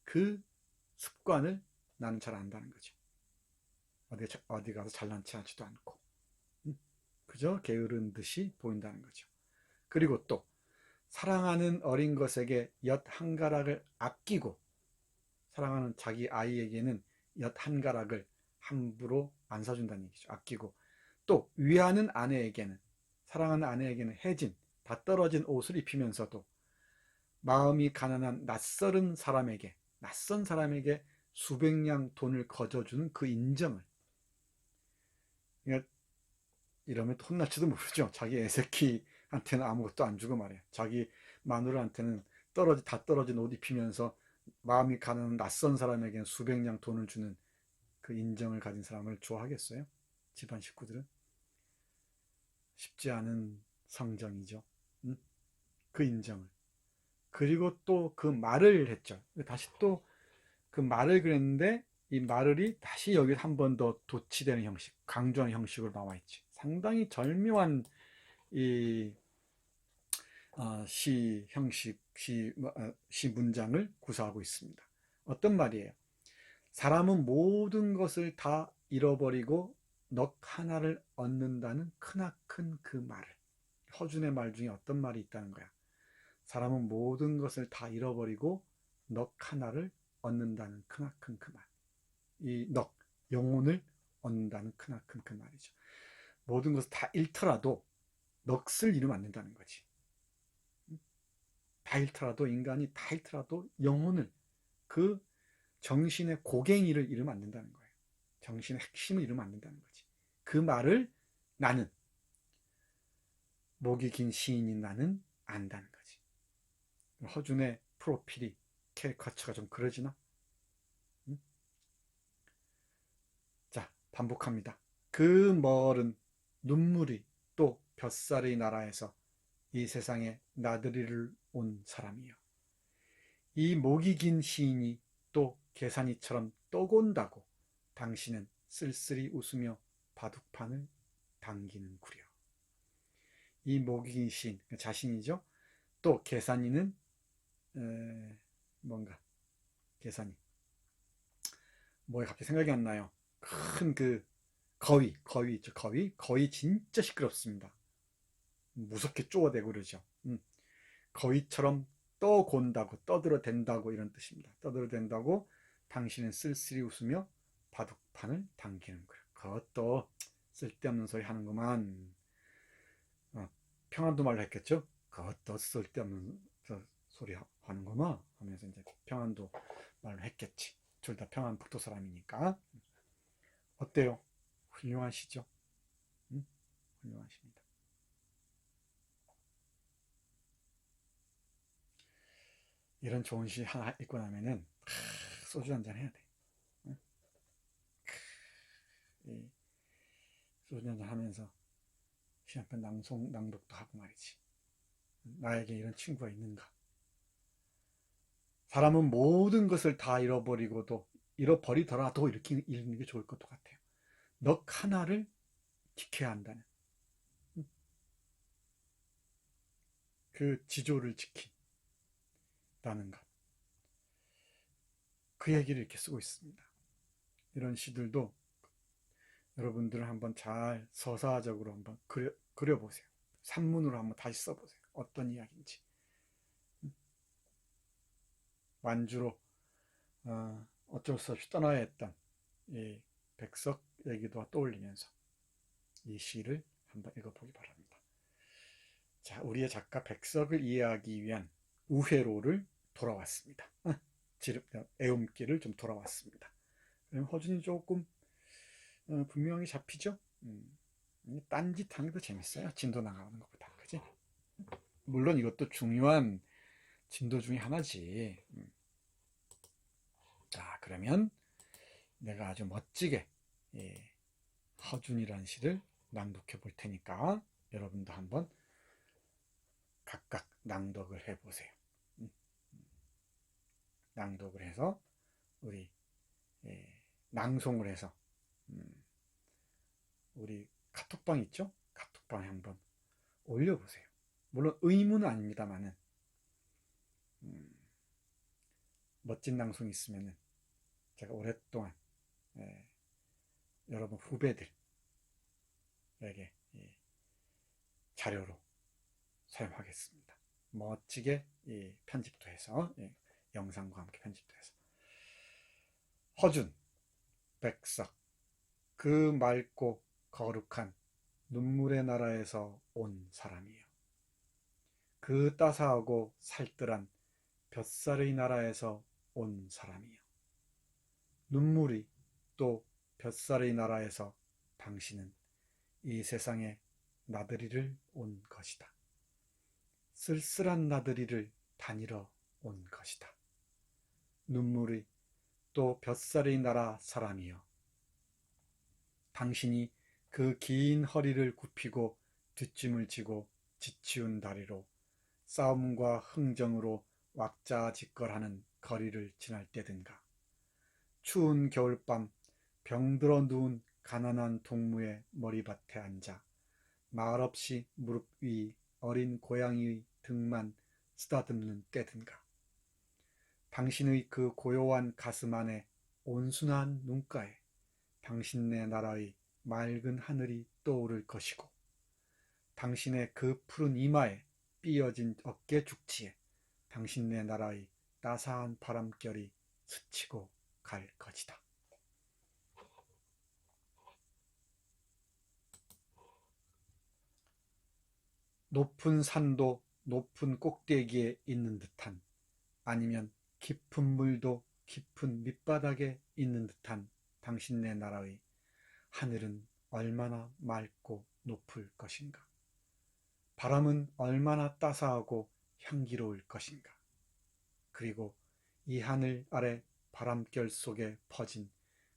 그 습관을 나는 잘 안다는 거죠. 어디 가서 잘난 체 하지도 않고 그저 게으른 듯이 보인다는 거죠. 그리고 또 사랑하는 어린 것에게 엿 한 가락을 아끼고, 사랑하는 자기 아이에게는 엿 한 가락을 함부로 안 사준다는 얘기죠. 아끼고, 또 위하는 아내에게는, 사랑하는 아내에게는 해진 다 떨어진 옷을 입히면서도 마음이 가난한 낯선 사람에게 수백냥 돈을 거저주는 그 인정을. 그러니까 이러면 혼날지도 모르죠. 자기 애새끼한테는 아무것도 안 주고 말이야. 자기 마누라한테는 다 떨어진 옷 입히면서 마음이 가는 낯선 사람에게는 수백냥 돈을 주는 그 인정을 가진 사람을 좋아하겠어요? 집안 식구들은? 쉽지 않은 성정이죠. 그 인정을. 그리고 또 그 말을 했죠. 다시 또 그 말을 그랬는데 이 말을이 다시 여기 한 번 더 도치되는 형식, 강조하는 형식으로 나와 있지. 상당히 절묘한 이 시 형식, 시 문장을 구사하고 있습니다. 어떤 말이에요? 사람은 모든 것을 다 잃어버리고 넋 하나를 얻는다는 크나큰 그 말을, 허준의 말 중에 어떤 말이 있다는 거야? 사람은 모든 것을 다 잃어버리고 넋 하나를 얻는다는 크나큰 그 말. 이 넋, 영혼을 얻는다는 크나큰 그 말이죠. 모든 것을 다 잃더라도 넋을 잃으면 안 된다는 거지. 다 잃더라도, 인간이 다 잃더라도 영혼을, 그 정신의 고갱이를 잃으면 안 된다는 거예요. 정신의 핵심을 잃으면 안 된다는 거지. 그 말을 나는, 목이 긴 시인인 나는 안다는 거지. 허준의 프로필이, 캐리커처가 좀 그러지나? 응? 자, 반복합니다. 그 멀은 눈물이 또 뱃살의 나라에서 이 세상에 나들이를 온 사람이요. 이 목이 긴 시인이 또 계산이처럼 떠곤다고 당신은 쓸쓸히 웃으며 바둑판을 당기는구려. 이 목이 긴 시인, 자신이죠. 또 계산이는 뭔가, 계산이 뭐에 갑자기 생각이 안 나요. 큰 그 거위 있죠. 거위 진짜 시끄럽습니다. 무섭게 쪼아대고 그러죠. 거위처럼 떠곤다고, 떠들어댄다고, 이런 뜻입니다. 떠들어댄다고 당신은 쓸쓸히 웃으며 바둑판을 당기는 거예요. 그것도 쓸데없는 소리 하는구만. 평안도 말로 했겠죠. 그것도 쓸데없는 소리 하는구만 하면서 이제 평안도 말로 했겠지. 둘 다 평안북도 사람이니까. 어때요? 훌륭하시죠? 응? 훌륭하십니다. 이런 좋은 시 하나 읽고 나면은 소주 한잔 해야 돼. 응? 소주 한잔 하면서 시 한 편 낭독도 하고 말이지. 나에게 이런 친구가 있는가? 사람은 모든 것을 다 잃어버리더라도 이렇게 읽는 게 좋을 것도 같아요. 넋 하나를 지켜야 한다는 그 지조를 지킨다는 것. 그 얘기를 이렇게 쓰고 있습니다. 이런 시들도 여러분들은 한번 잘 서사적으로 한번 그려보세요. 산문으로 한번 다시 써보세요. 어떤 이야기인지. 완주로 어쩔 수 없이 떠나야 했던 이 백석 얘기도 떠올리면서 이 시를 한번 읽어보기 바랍니다. 자, 우리의 작가 백석을 이해하기 위한 우회로를 돌아왔습니다. 애움길을 좀 돌아왔습니다. 그럼 허준이 조금 분명히 잡히죠? 딴짓하는 게 더 재밌어요. 진도 나가는 것보다. 그지? 물론 이것도 중요한 진도 중에 하나지. 자, 그러면 내가 아주 멋지게 허준이라는 시를 낭독해 볼 테니까 여러분도 한번 각각 낭독을 해보세요. 낭독을 해서 우리 낭송을 해서 우리 카톡방 있죠? 카톡방에 한번 올려보세요. 물론 의무는 아닙니다만은 멋진 낭송이 있으면은 제가 오랫동안 여러분 후배들에게 자료로 사용하겠습니다. 멋지게 편집도 해서 영상과 함께 편집도 해서. 허준, 백석, 그 맑고 거룩한 눈물의 나라에서 온 사람이요. 그 따사하고 살뜰한 뱃살의 나라에서 온 사람이요. 눈물이 또 뱃살의 나라에서 당신은 이 세상에 나들이를 온 것이다. 쓸쓸한 나들이를 다니러 온 것이다. 눈물이 또 뱃살의 나라 사람이여. 당신이 그 긴 허리를 굽히고 뒷짐을 지고 지치운 다리로 싸움과 흥정으로 왁자지껄하는 거리를 지날 때든가, 추운 겨울밤 병들어 누운 가난한 동무의 머리밭에 앉아 말없이 무릎 위 어린 고양이의 등만 쓰다듬는 때든가, 당신의 그 고요한 가슴 안에 온순한 눈가에 당신네 나라의 맑은 하늘이 떠오를 것이고, 당신의 그 푸른 이마에 삐어진 어깨 죽지에 당신네 나라의 따사한 바람결이 스치고 갈 것이다. 높은 산도 높은 꼭대기에 있는 듯한, 아니면 깊은 물도 깊은 밑바닥에 있는 듯한 당신네 나라의 하늘은 얼마나 맑고 높을 것인가. 바람은 얼마나 따사하고 향기로울 것인가. 그리고 이 하늘 아래 바람결 속에 퍼진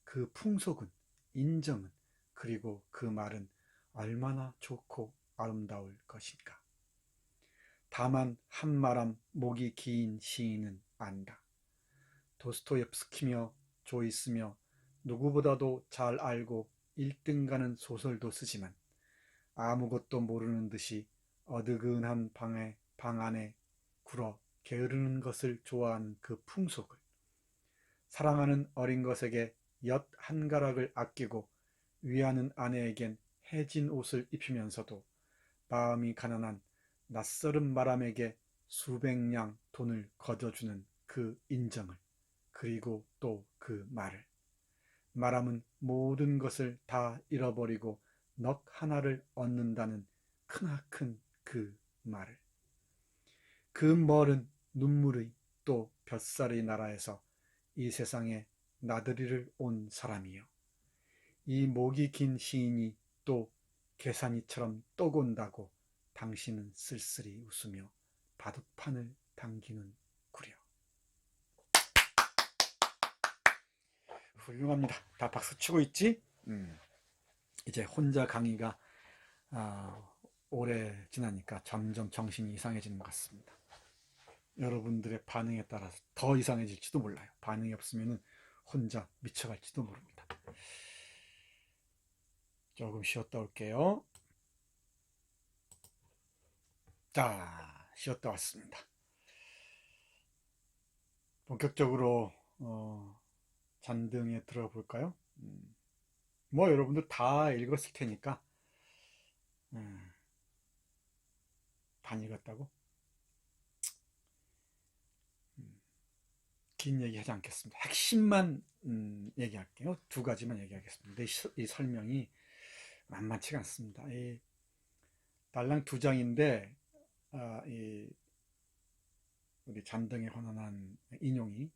그 풍속은, 인정은, 그리고 그 말은 얼마나 좋고 아름다울 것인가. 다만 한마람 목이 긴 시인은 안다. 도스토옙스키며 조이스며 누구보다도 잘 알고 1등 가는 소설도 쓰지만 아무것도 모르는 듯이 어드근한 방 안에 굴어 게으르는 것을 좋아하는 그 풍속을, 사랑하는 어린 것에게 엿 한 가락을 아끼고 위하는 아내에겐 해진 옷을 입히면서도 마음이 가난한 낯설은 마람에게 수백냥 돈을 거둬주는 그 인정을, 그리고 또 그 말을, 마람은 모든 것을 다 잃어버리고 넋 하나를 얻는다는 크나큰 그 말을, 그 멀은 눈물의 또 뱃살의 나라에서 이 세상에 나들이를 온 사람이여, 이 목이 긴 시인이 또 계산이처럼 떠곤다고 당신은 쓸쓸히 웃으며 바둑판을 당기는 구려. 훌륭합니다. 다 박수 치고 있지? 이제 혼자 강의가 오래 지나니까 점점 정신이 이상해지는 것 같습니다. 여러분들의 반응에 따라서 더 이상해질지도 몰라요. 반응이 없으면 혼자 미쳐갈지도 모릅니다. 조금 쉬었다 올게요. 자, 쉬었다 왔습니다. 본격적으로 잔등에 들어볼까요? 뭐 여러분들 다 읽었을 테니까. 다 읽었다고? 긴 얘기 하지 않겠습니다. 핵심만 얘기할게요. 두 가지만 얘기하겠습니다. 이 설명이 만만치가 않습니다. 이 달랑 두 장인데 우리 잔등에 관한 인용이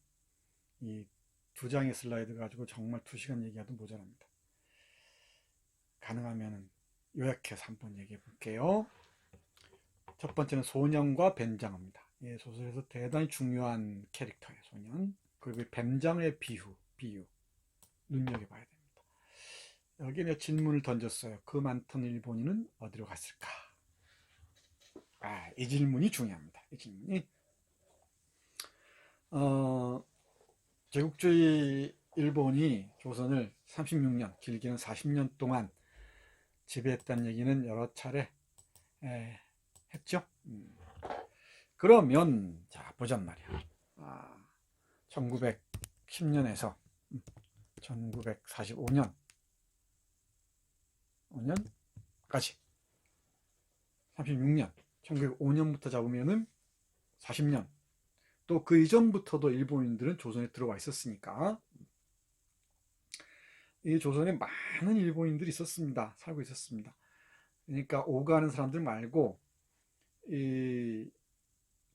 이 두 장의 슬라이드 가지고 정말 2시간 얘기해도 모자랍니다. 가능하면 요약해서 한번 얘기해 볼게요. 첫 번째는 소년과 뱀장어입니다. 이 소설에서 대단히 중요한 캐릭터예요, 소년. 그리고 뱀장어의 비유 눈여겨봐야 됩니다. 여기에 내가 질문을 던졌어요. 그 많던 일본인은 어디로 갔을까? 이 질문이 중요합니다. 이 질문이 제국주의 일본이 조선을 36년, 길게는 40년 동안 지배했다는 얘기는 여러 차례 했죠. 그러면 자 보잔 말이야. 1910년에서 1945년까지 36년, 1905년부터 잡으면은 40년. 또 그 이전부터도 일본인들은 조선에 들어와 있었으니까 이 조선에 많은 일본인들이 있었습니다. 살고 있었습니다. 그러니까 오가는 사람들 말고 이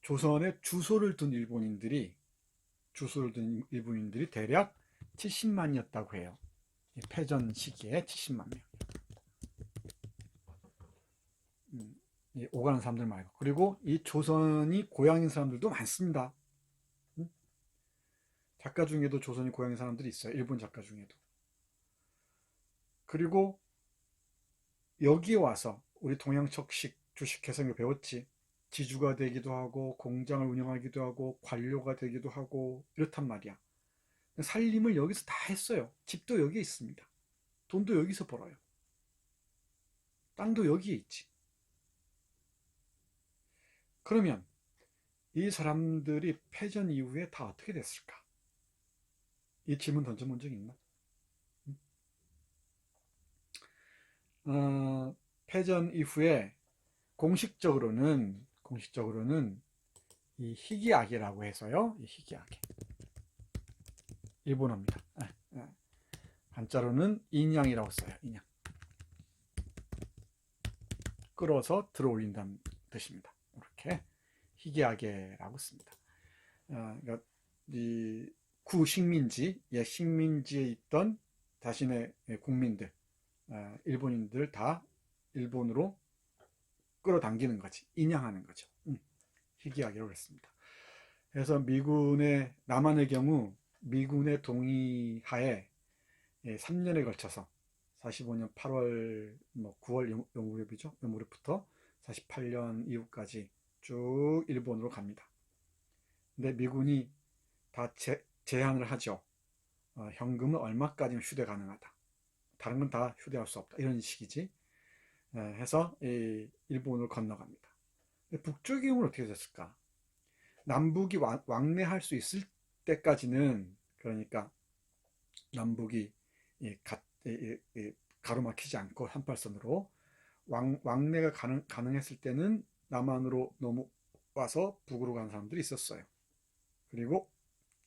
조선에 주소를 둔 일본인들이 대략 70만이었다고 해요. 패전 시기에 70만 명. 오가는 사람들 말고. 그리고 이 조선이 고향인 사람들도 많습니다. 작가 중에도 조선이 고향인 사람들이 있어요. 일본 작가 중에도. 그리고 여기 와서 우리 동양척식 주식회사를 배웠지. 지주가 되기도 하고 공장을 운영하기도 하고 관료가 되기도 하고 이렇단 말이야. 살림을 여기서 다 했어요. 집도 여기 있습니다. 돈도 여기서 벌어요. 땅도 여기에 있지. 그러면 이 사람들이 패전 이후에 다 어떻게 됐을까? 이 질문 던져본 적 있나? 패전 이후에 공식적으로는 이 희귀악이라고 해서요. 이 희귀악이 일본어입니다. 한자로는 인양이라고 써요. 인양. 끌어서 들어올린다는 뜻입니다. 이렇게 희귀하게라고 씁니다. 그러니까 이 구식민지, 식민지에 있던 자신의 국민들, 일본인들 다 일본으로 끌어당기는 거지, 인양하는 거죠. 희귀하게라고 했습니다. 그래서 미군의 남한의 경우 미군의 동의하에 3년에 걸쳐서 45년 8월, 9월 영무렵이죠. 영무렵부터 48년 이후까지 쭉 일본으로 갑니다. 근데 미군이 다 제한을 하죠. 현금은 얼마까지는 휴대 가능하다. 다른 건 다 휴대할 수 없다. 이런 식이지. 해서 일본으로 건너갑니다. 북쪽의 경우는 어떻게 됐을까? 남북이 왕래할 수 있을 때까지는, 그러니까 남북이 가로막히지 않고 38선으로 왕래가 가능했을 때는 남한으로 넘어와서 북으로 가는 사람들이 있었어요. 그리고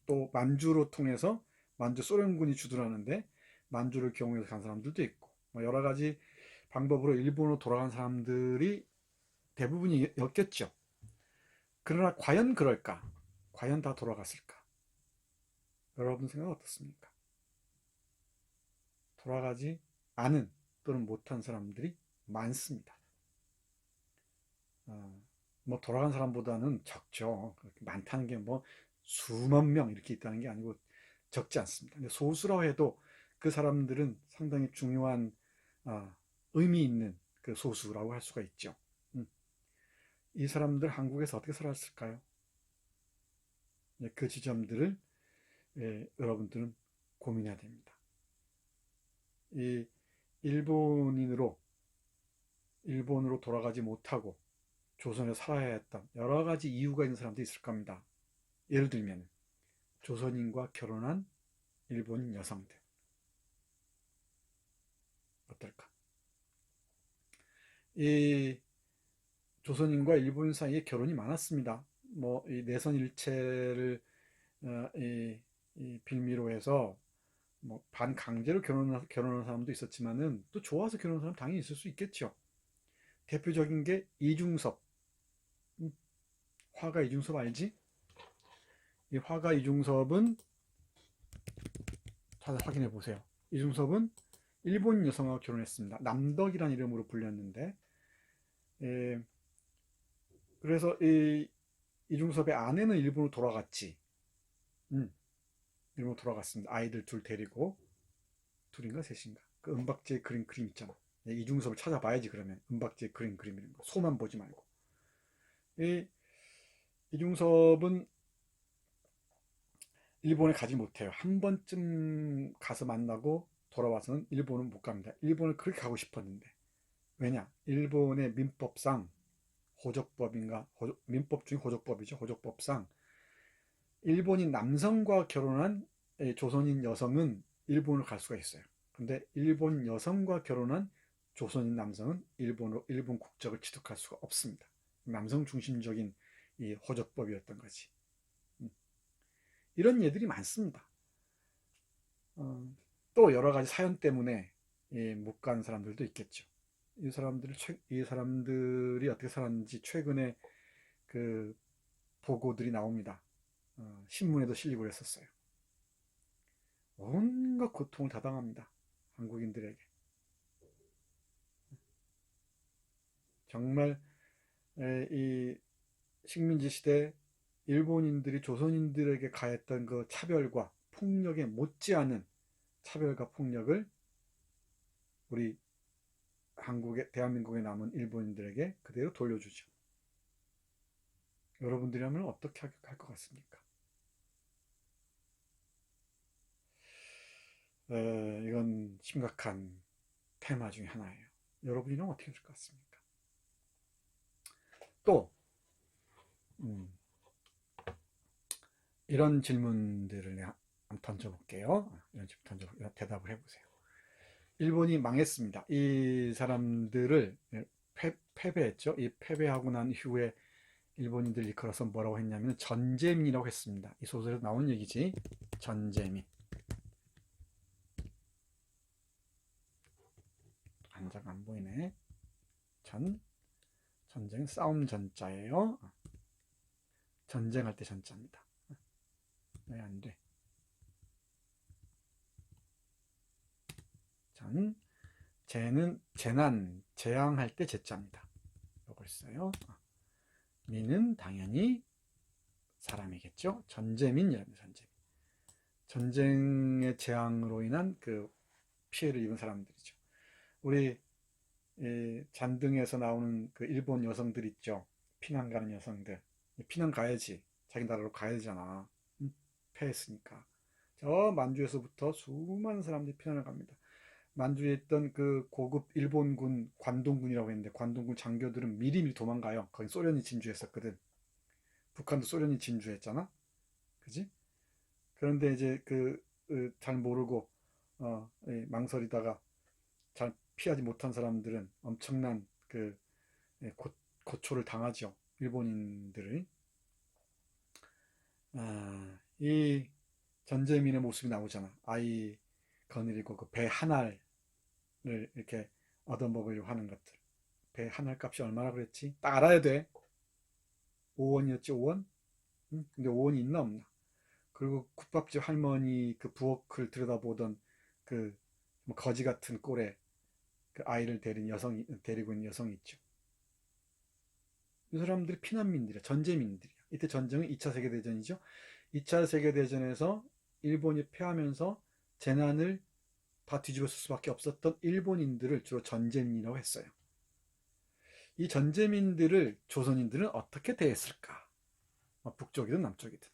또 만주로 통해서, 만주 소련군이 주둔하는데 만주를 경유해서 간 사람들도 있고, 여러 가지 방법으로 일본으로 돌아간 사람들이 대부분이었겠죠. 그러나 과연 그럴까? 과연 다 돌아갔을까? 여러분 생각 어떻습니까? 돌아가지 않은 또는 못한 사람들이 많습니다. 돌아간 사람보다는 적죠. 많다는 게 수만 명 이렇게 있다는 게 아니고 적지 않습니다. 근데 소수라고 해도 그 사람들은 상당히 중요한 의미 있는 그 소수라고 할 수가 있죠. 이 사람들 한국에서 어떻게 살았을까요? 그 지점들을 여러분들은 고민해야 됩니다. 이 일본으로 돌아가지 못하고 조선에 살아야 했던 여러 가지 이유가 있는 사람들이 있을 겁니다. 예를 들면 조선인과 결혼한 일본인 여성들, 어떨까? 이 조선인과 일본인 사이에 결혼이 많았습니다. 이 내선 일체를 이 빌미로 해서 반강제로 결혼한 사람도 있었지만은 또 좋아서 결혼한 사람 당연히 있을 수 있겠죠. 대표적인 게 이중섭. 화가 이중섭 알지? 이 화가 이중섭은 찾아 확인해 보세요. 이중섭은 일본 여성하고 결혼했습니다. 남덕이라는 이름으로 불렸는데, 그래서 이 이중섭의 아내는 일본으로 돌아갔지. 일본으로 돌아갔습니다. 아이들 둘 데리고. 둘인가 셋인가? 그 은박지에 그림 있잖아. 이중섭을 찾아봐야지. 그러면 은박지에 그림 이런 거 소만 보지 말고. 이중섭은 일본에 가지 못해요. 한 번쯤 가서 만나고 돌아와서는 일본은 못 갑니다. 일본을 그렇게 가고 싶었는데, 왜냐? 일본의 민법상 호적법인가? 민법 중에 호적법이죠. 호적법상 일본인 남성과 결혼한 조선인 여성은 일본을 갈 수가 있어요. 근데 일본 여성과 결혼한 조선인 남성은 일본 국적을 취득할 수가 없습니다. 남성 중심적인 이 호적법이었던 거지. 이런 예들이 많습니다. 또 여러 가지 사연 때문에 못 간 사람들도 있겠죠. 이 사람들이 어떻게 살았는지 최근에 그 보고들이 나옵니다. 신문에도 실리고 했었어요. 온갖 고통을 다 당합니다. 한국인들에게. 정말 이 식민지 시대 일본인들이 조선인들에게 가했던 그 차별과 폭력에 못지않은 차별과 폭력을 우리 대한민국에 남은 일본인들에게 그대로 돌려주죠. 여러분들이라면 어떻게 할 것 같습니까? 이건 심각한 테마 중에 하나예요. 여러분이라면 어떻게 할 것 같습니까? 또 이런 질문들을 내가 한번 던져볼게요. 이런 질문 대답을 해보세요. 일본이 망했습니다. 이 사람들을 패배했죠. 이 패배하고 난 후에 일본인들 일컬어서 뭐라고 했냐면 전제민이라고 했습니다. 이 소설에서 나오는 얘기지. 전제민. 한자가 안 보이네. 전쟁 싸움 전자예요. 전쟁할 때 전자입니다. 왜 안 돼? 재는 재난, 재앙할 때 재자입니다. 이걸 써요. 민은 당연히 사람이겠죠. 전제민이라는 전제민. 전쟁의 재앙으로 인한 그 피해를 입은 사람들이죠. 우리 잔등에서 나오는 그 일본 여성들 있죠. 피난 가는 여성들. 피난 가야지. 자기 나라로 가야 되잖아. 패했으니까. 저 만주에서부터 수많은 사람들이 피난을 갑니다. 만주에 있던 그 고급 일본군 관동군이라고 했는데 관동군 장교들은 미리미리 도망가요. 거기 소련이 진주했었거든. 북한도 소련이 진주했잖아. 그지? 그런데 이제 잘 모르고 망설이다가 잘 피하지 못한 사람들은 엄청난 고초를 당하죠. 일본인들을. 이 전재민의 모습이 나오잖아. 아이 거느리고 그 배 하나를 이렇게 얻어먹으려고 하는 것들. 배 하나 값이 얼마나 그랬지? 딱 알아야 돼. 5원이었지, 5원? 응? 근데 5원이 있나 없나? 그리고 국밥집 할머니 그 부엌을 들여다보던 뭐 거지 같은 꼴에 그 아이를 데리고 있는 여성이 있죠. 이 사람들이 피난민들이야. 전제민들이야. 이때 전쟁은 2차 세계대전이죠. 2차 세계대전에서 일본이 패하면서 재난을 다 뒤집었을 수밖에 없었던 일본인들을 주로 전제민이라고 했어요. 이 전제민들을 조선인들은 어떻게 대했을까? 북쪽이든 남쪽이든.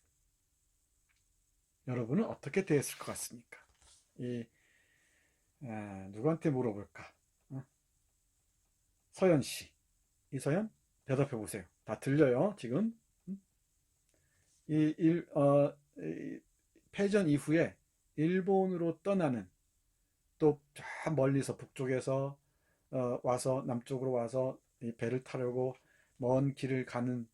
여러분은 어떻게 대했을 것 같습니까? 누구한테 물어볼까? 서연 씨. 이서연? 대답해 보세요. 다 들려요, 지금. 이 패전 이후에 일본으로 떠나는 또 저 멀리서 북쪽에서 와서 남쪽으로 와서 이 배를 타려고 먼 길을 가는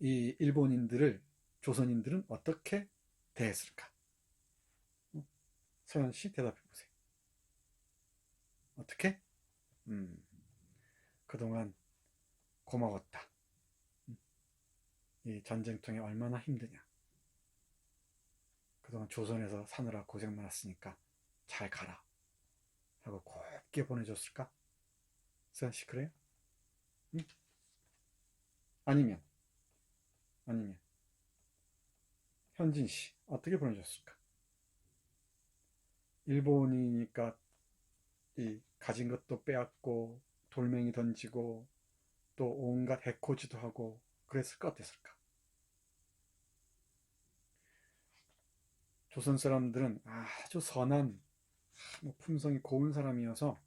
이 일본인들을 조선인들은 어떻게 대했을까? 서현 씨 대답해 보세요. 어떻게? 그동안 고마웠다. 이 전쟁통에 얼마나 힘드냐. 그동안 조선에서 사느라 고생 많았으니까 잘 가라. 하고 곱게 보내줬을까? 서현 씨 그래요? 응? 아니면 현진 씨 어떻게 보내줬을까? 일본이니까 이 가진 것도 빼앗고 돌멩이 던지고 또 온갖 해코지도 하고 그랬을 것 같았을까? 조선 사람들은 아주 선한 뭐 품성이 고운 사람이어서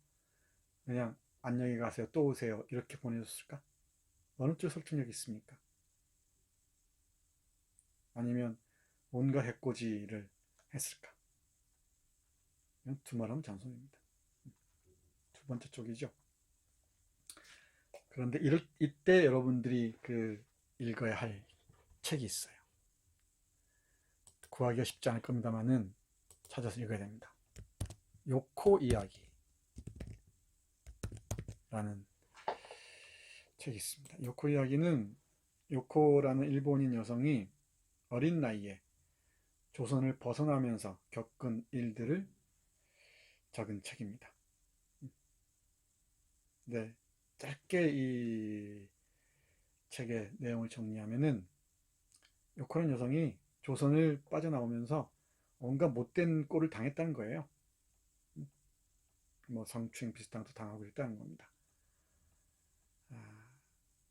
그냥 안녕히 가세요 또 오세요 이렇게 보내줬을까? 어느 쪽 설득력이 있습니까? 아니면 온갖 해코지를 했을까? 이건 두말하면 잔소리입니다. 두 번째 쪽이죠. 그런데 이때 여러분들이 읽어야 할 책이 있어요. 구하기가 쉽지 않을 겁니다만은 찾아서 읽어야 됩니다. 요코 이야기라는 책이 있습니다. 요코 이야기는 요코라는 일본인 여성이 어린 나이에 조선을 벗어나면서 겪은 일들을 적은 책입니다. 네, 짧게 이 책의 내용을 정리하면은 요코라는 여성이 조선을 빠져나오면서 온갖 못된 꼴을 당했다는 거예요. 뭐 성추행 비슷한 것도 당하고 있다는 겁니다.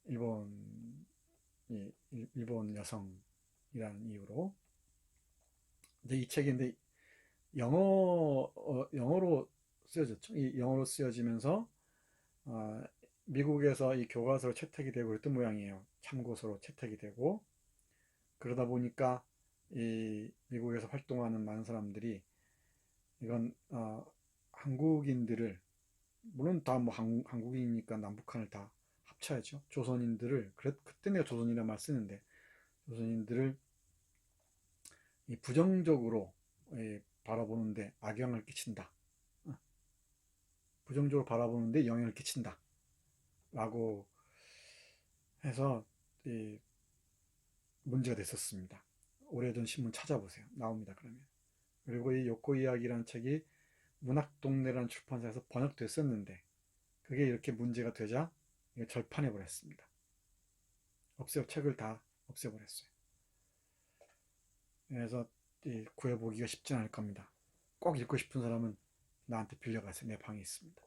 일본 여성이라는 이유로. 근데 이 책이 근데 영어로 쓰여졌죠. 이 영어로 쓰여지면서 미국에서 이 교과서로 채택이 되고 그랬던 모양이에요. 참고서로 채택이 되고 그러다 보니까 이 미국에서 활동하는 많은 사람들이 이건 한국인들을, 물론 다 뭐 한국인이니까 남북한을 다 합쳐야죠. 조선인들을, 그때 내가 조선이라는 말 쓰는데, 조선인들을 이 부정적으로 바라보는데 악영향을 끼친다. 부정적으로 바라보는데 영향을 끼친다. 라고 해서 이 문제가 됐었습니다. 오래전 신문 찾아보세요. 나옵니다. 그러면. 그리고 이 요코 이야기라는 책이 문학동네라는 출판사에서 번역됐었는데 그게 이렇게 문제가 되자 절판해 버렸습니다. 책을 다 없애버렸어요. 그래서 구해보기가 쉽진 않을 겁니다. 꼭 읽고 싶은 사람은 나한테 빌려가세요. 내 방에 있습니다.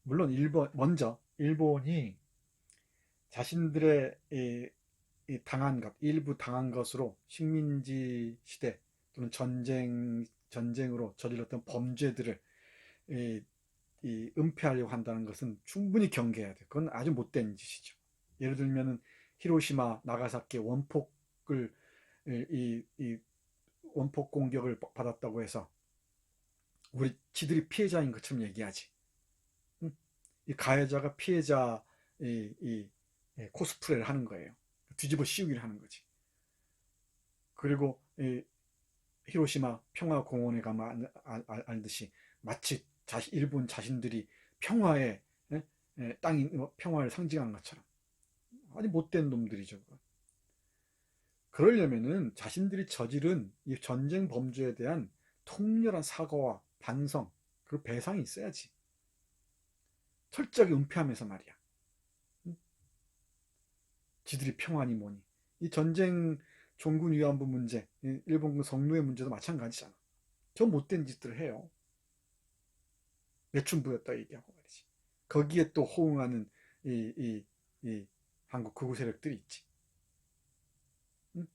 물론 먼저 일본이 자신들의 일부 당한 것으로 식민지 시대 또는 전쟁으로 저질렀던 범죄들을 은폐하려고 한다는 것은 충분히 경계해야 돼요. 그건 아주 못된 짓이죠. 예를 들면은 히로시마, 나가사키 원폭을 원폭 공격을 받았다고 해서 지들이 피해자인 것처럼 얘기하지. 이 가해자가 피해자 코스프레를 하는 거예요. 뒤집어 씌우기를 하는 거지. 그리고 히로시마 평화공원에 가면 알듯이 마치 일본 자신들이 평화의 평화를 상징하는 것처럼 아주 못된 놈들이죠. 그러려면은 자신들이 저지른 이 전쟁 범죄에 대한 통렬한 사과와 반성 그리고 배상이 있어야지. 철저하게 은폐하면서 말이야. 지들이 평화니 뭐니. 이 전쟁 종군 위안부 문제, 일본군 성노예 문제도 마찬가지잖아. 저 못된 짓들을 해요. 매춘부였다 얘기하고 말이지. 거기에 또 호응하는 이 한국 극우 세력들이 있지. 응?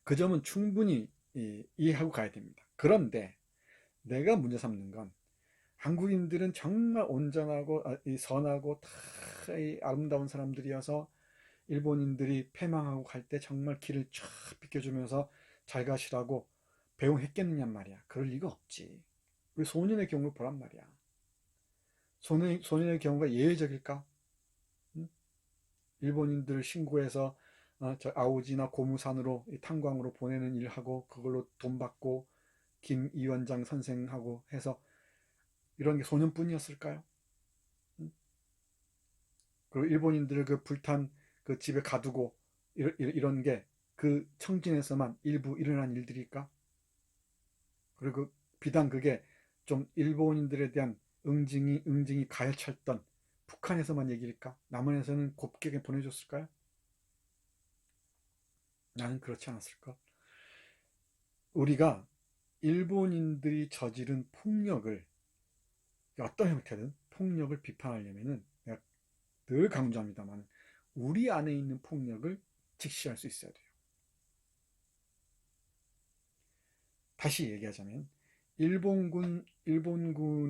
그 점은 충분히 이해하고 가야 됩니다. 그런데 내가 문제 삼는 건 한국인들은 정말 온전하고 선하고 다 아름다운 사람들이어서 일본인들이 패망하고 갈 때 정말 길을 쫙 비켜주면서 잘 가시라고 배웅했겠느냐 말이야. 그럴 리가 없지. 우리 소년의 경우를 보란 말이야. 소년의 경우가 예외적일까? 응? 일본인들을 신고해서 저 아오지나 고무산으로 탄광으로 보내는 일하고 그걸로 돈 받고 김 위원장 선생하고 해서 이런 게 소년뿐이었을까요? 응? 그리고 일본인들을 그 불탄 그 집에 가두고 이런 게 그 청진에서만 일부 일어난 일들일까? 그리고 비단 그게 좀 일본인들에 대한 응징이 가열찼던 북한에서만 얘기일까? 남한에서는 곱게 보내줬을까요? 나는 그렇지 않았을까? 우리가 일본인들이 저지른 폭력을 어떤 형태든 폭력을 비판하려면은 내가 늘 강조합니다만 우리 안에 있는 폭력을 직시할 수 있어야 돼요. 다시 얘기하자면 일본군에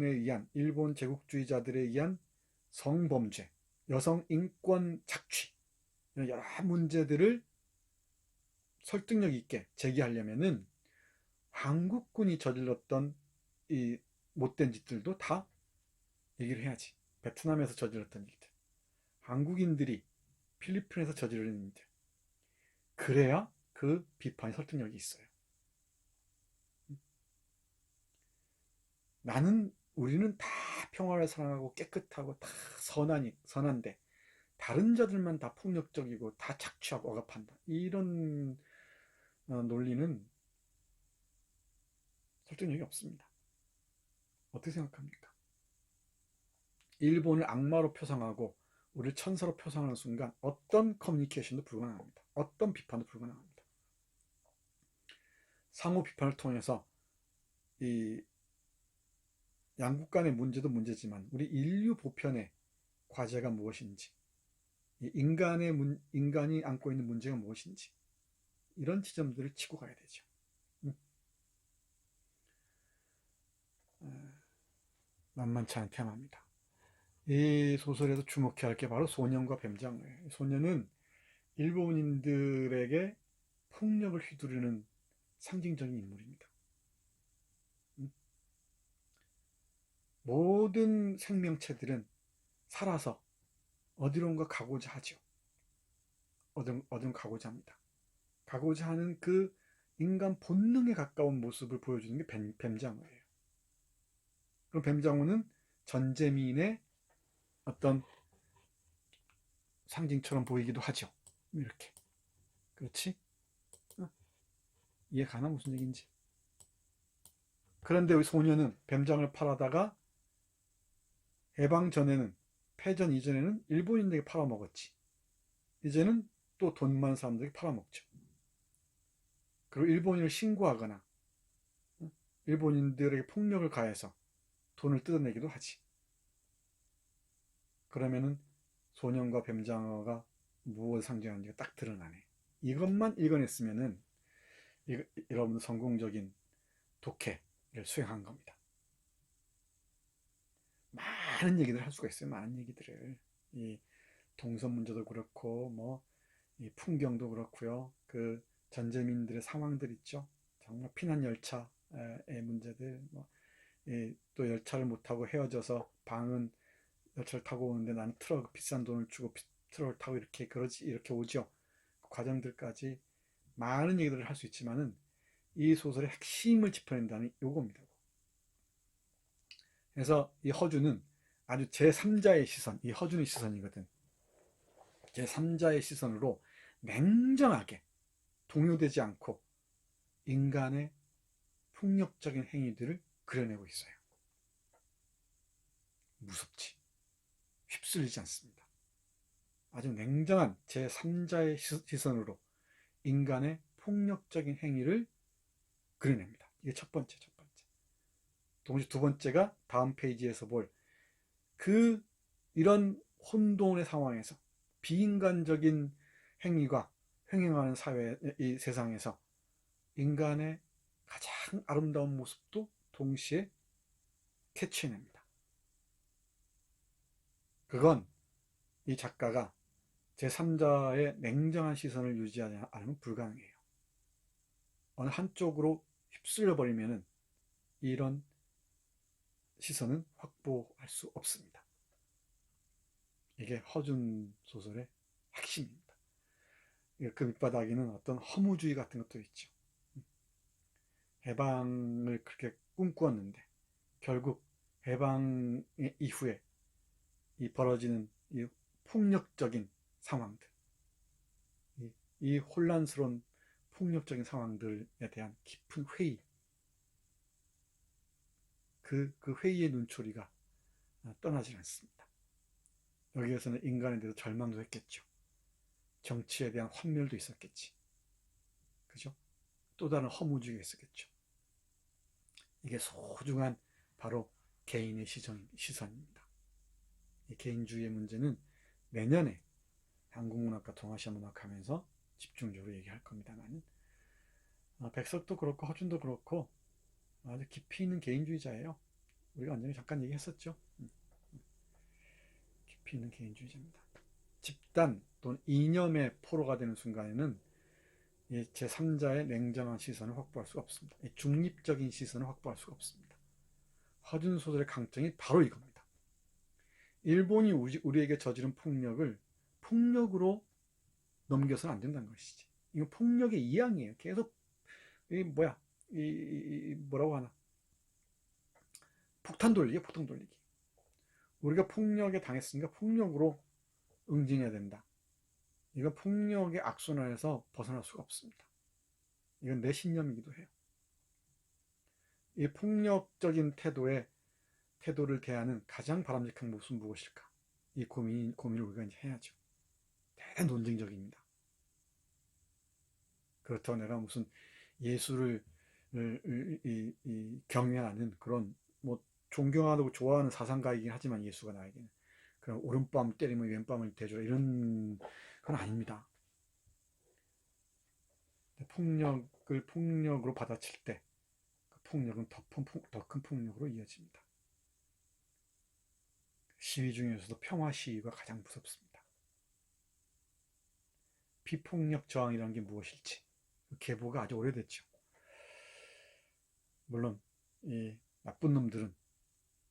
의한 일본 제국주의자들에 의한 성범죄, 여성 인권 착취 이런 여러 문제들을 설득력 있게 제기하려면은 한국군이 저질렀던 이 못된 짓들도 다 얘기를 해야지. 베트남에서 저질렀던 일들, 한국인들이 필리핀에서 저지른 일들, 그래야 그 비판이 설득력이 있어요. 우리는 다 평화를 사랑하고 깨끗하고 다 선한데 다른 자들만 다 폭력적이고 다 착취하고 억압한다. 이런 논리는 설득력이 없습니다. 어떻게 생각합니까? 일본을 악마로 표상하고 우리를 천사로 표상하는 순간 어떤 커뮤니케이션도 불가능합니다. 어떤 비판도 불가능합니다. 상호 비판을 통해서 이 양국 간의 문제도 문제지만 우리 인류 보편의 과제가 무엇인지, 인간이 안고 있는 문제가 무엇인지 이런 지점들을 치고 가야 되죠. 만만치 않은 테마입니다. 이 소설에서 주목해야 할 게 바로 소년과 뱀장어예요. 소년은 일본인들에게 폭력을 휘두르는 상징적인 인물입니다. 모든 생명체들은 살아서 어디론가 가고자 하죠. 어딘 가고자 합니다. 가고자 하는 그 인간 본능에 가까운 모습을 보여주는 게 뱀장어예요. 그럼 뱀장어는 전재민의 어떤 상징처럼 보이기도 하죠. 이렇게. 그렇지? 이해 가나 무슨 얘기인지? 그런데 우리 소녀는 뱀장을 팔아다가 해방 전에는, 패전 이전에는 일본인들에게 팔아먹었지. 이제는 또 돈 많은 사람들에게 팔아먹죠. 그리고 일본인을 신고하거나 일본인들에게 폭력을 가해서 돈을 뜯어내기도 하지. 그러면은 소년과 뱀장어가 무엇을 상징하는지가 딱 드러나네. 이것만 읽어냈으면은 여러분들 성공적인 독해를 수행한 겁니다. 많은 얘기를 할 수가 있어요. 많은 얘기들을. 이 동선 문제도 그렇고 이 풍경도 그렇고요. 그 전재민들의 상황들 있죠. 정말 피난 열차의 문제들, 또 열차를 못 타고 헤어져서 방은 열차를 타고 오는데 나는 트럭 비싼 돈을 주고 트럭을 타고 이렇게 오죠. 그 과정들까지 많은 얘기들을 할 수 있지만은 이 소설의 핵심을 짚어낸다는 요겁니다. 그래서 이 허준은 아주 제3자의 시선, 이 허준의 시선이거든. 제3자의 시선으로 냉정하게 동요되지 않고 인간의 폭력적인 행위들을 그려내고 있어요. 무섭지. 휩쓸리지 않습니다. 아주 냉정한 제3자의 시선으로 인간의 폭력적인 행위를 그려냅니다. 이게 첫 번째. 동시에 두 번째가 다음 페이지에서 볼 이런 혼돈의 상황에서 비인간적인 행위가 횡행하는 이 세상에서 인간의 가장 아름다운 모습도 동시에 캐치해냅니다. 그건 이 작가가 제3자의 냉정한 시선을 유지하지 않으면 불가능해요. 어느 한쪽으로 휩쓸려 버리면은 이런 시선은 확보할 수 없습니다. 이게 허준 소설의 핵심입니다. 그 밑바닥에는 어떤 허무주의 같은 것도 있죠. 해방을 그렇게 꿈꾸었는데 결국 해방 이후에 벌어지는 이 폭력적인 상황들, 이 혼란스러운 폭력적인 상황들에 대한 깊은 회의, 그 회의의 눈초리가 떠나질 않습니다. 여기에서는 인간에 대해서 절망도 했겠죠. 정치에 대한 환멸도 있었겠지. 그죠? 또 다른 허무주의가 있었겠죠. 이게 소중한 바로 개인의 시선입니다. 이 개인주의의 문제는 내년에 한국문학과 동아시아문학 하면서 집중적으로 얘기할 겁니다만, 백석도 그렇고 허준도 그렇고 아주 깊이 있는 개인주의자예요. 우리가 언젠가 잠깐 얘기했었죠. 깊이 있는 개인주의자입니다. 집단 또는 이념의 포로가 되는 순간에는 제3자의 냉정한 시선을 확보할 수가 없습니다. 중립적인 시선을 확보할 수가 없습니다. 허준 소설의 강점이 바로 이겁니다. 일본이 우리에게 저지른 폭력을 폭력으로 넘겨서는 안 된다는 것이지. 이거 폭력의 이양이에요. 계속 뭐라고 하나, 폭탄 돌리기. 우리가 폭력에 당했으니까 폭력으로 응징해야 된다. 이건 폭력의 악순환에서 벗어날 수가 없습니다. 이건 내 신념이기도 해요. 이 폭력적인 태도를 대하는 가장 바람직한 모습은 무엇일까? 이 고민을 우리가 이제 해야죠. 대단히 논쟁적입니다. 그렇다고 내가 무슨 예술을 경외하는 그런 존경하고 좋아하는 사상가이긴 하지만 예수가 나에게는 그런 오른밤 때리면 왼밤을 대줘라 이런 건 아닙니다. 폭력으로 받아칠 때 그 폭력은 더 큰 폭력으로 이어집니다. 시위 중에서도 평화 시위가 가장 무섭습니다. 비폭력 저항이라는 게 무엇일지 계보가 아주 오래됐죠. 물론 이 나쁜 놈들은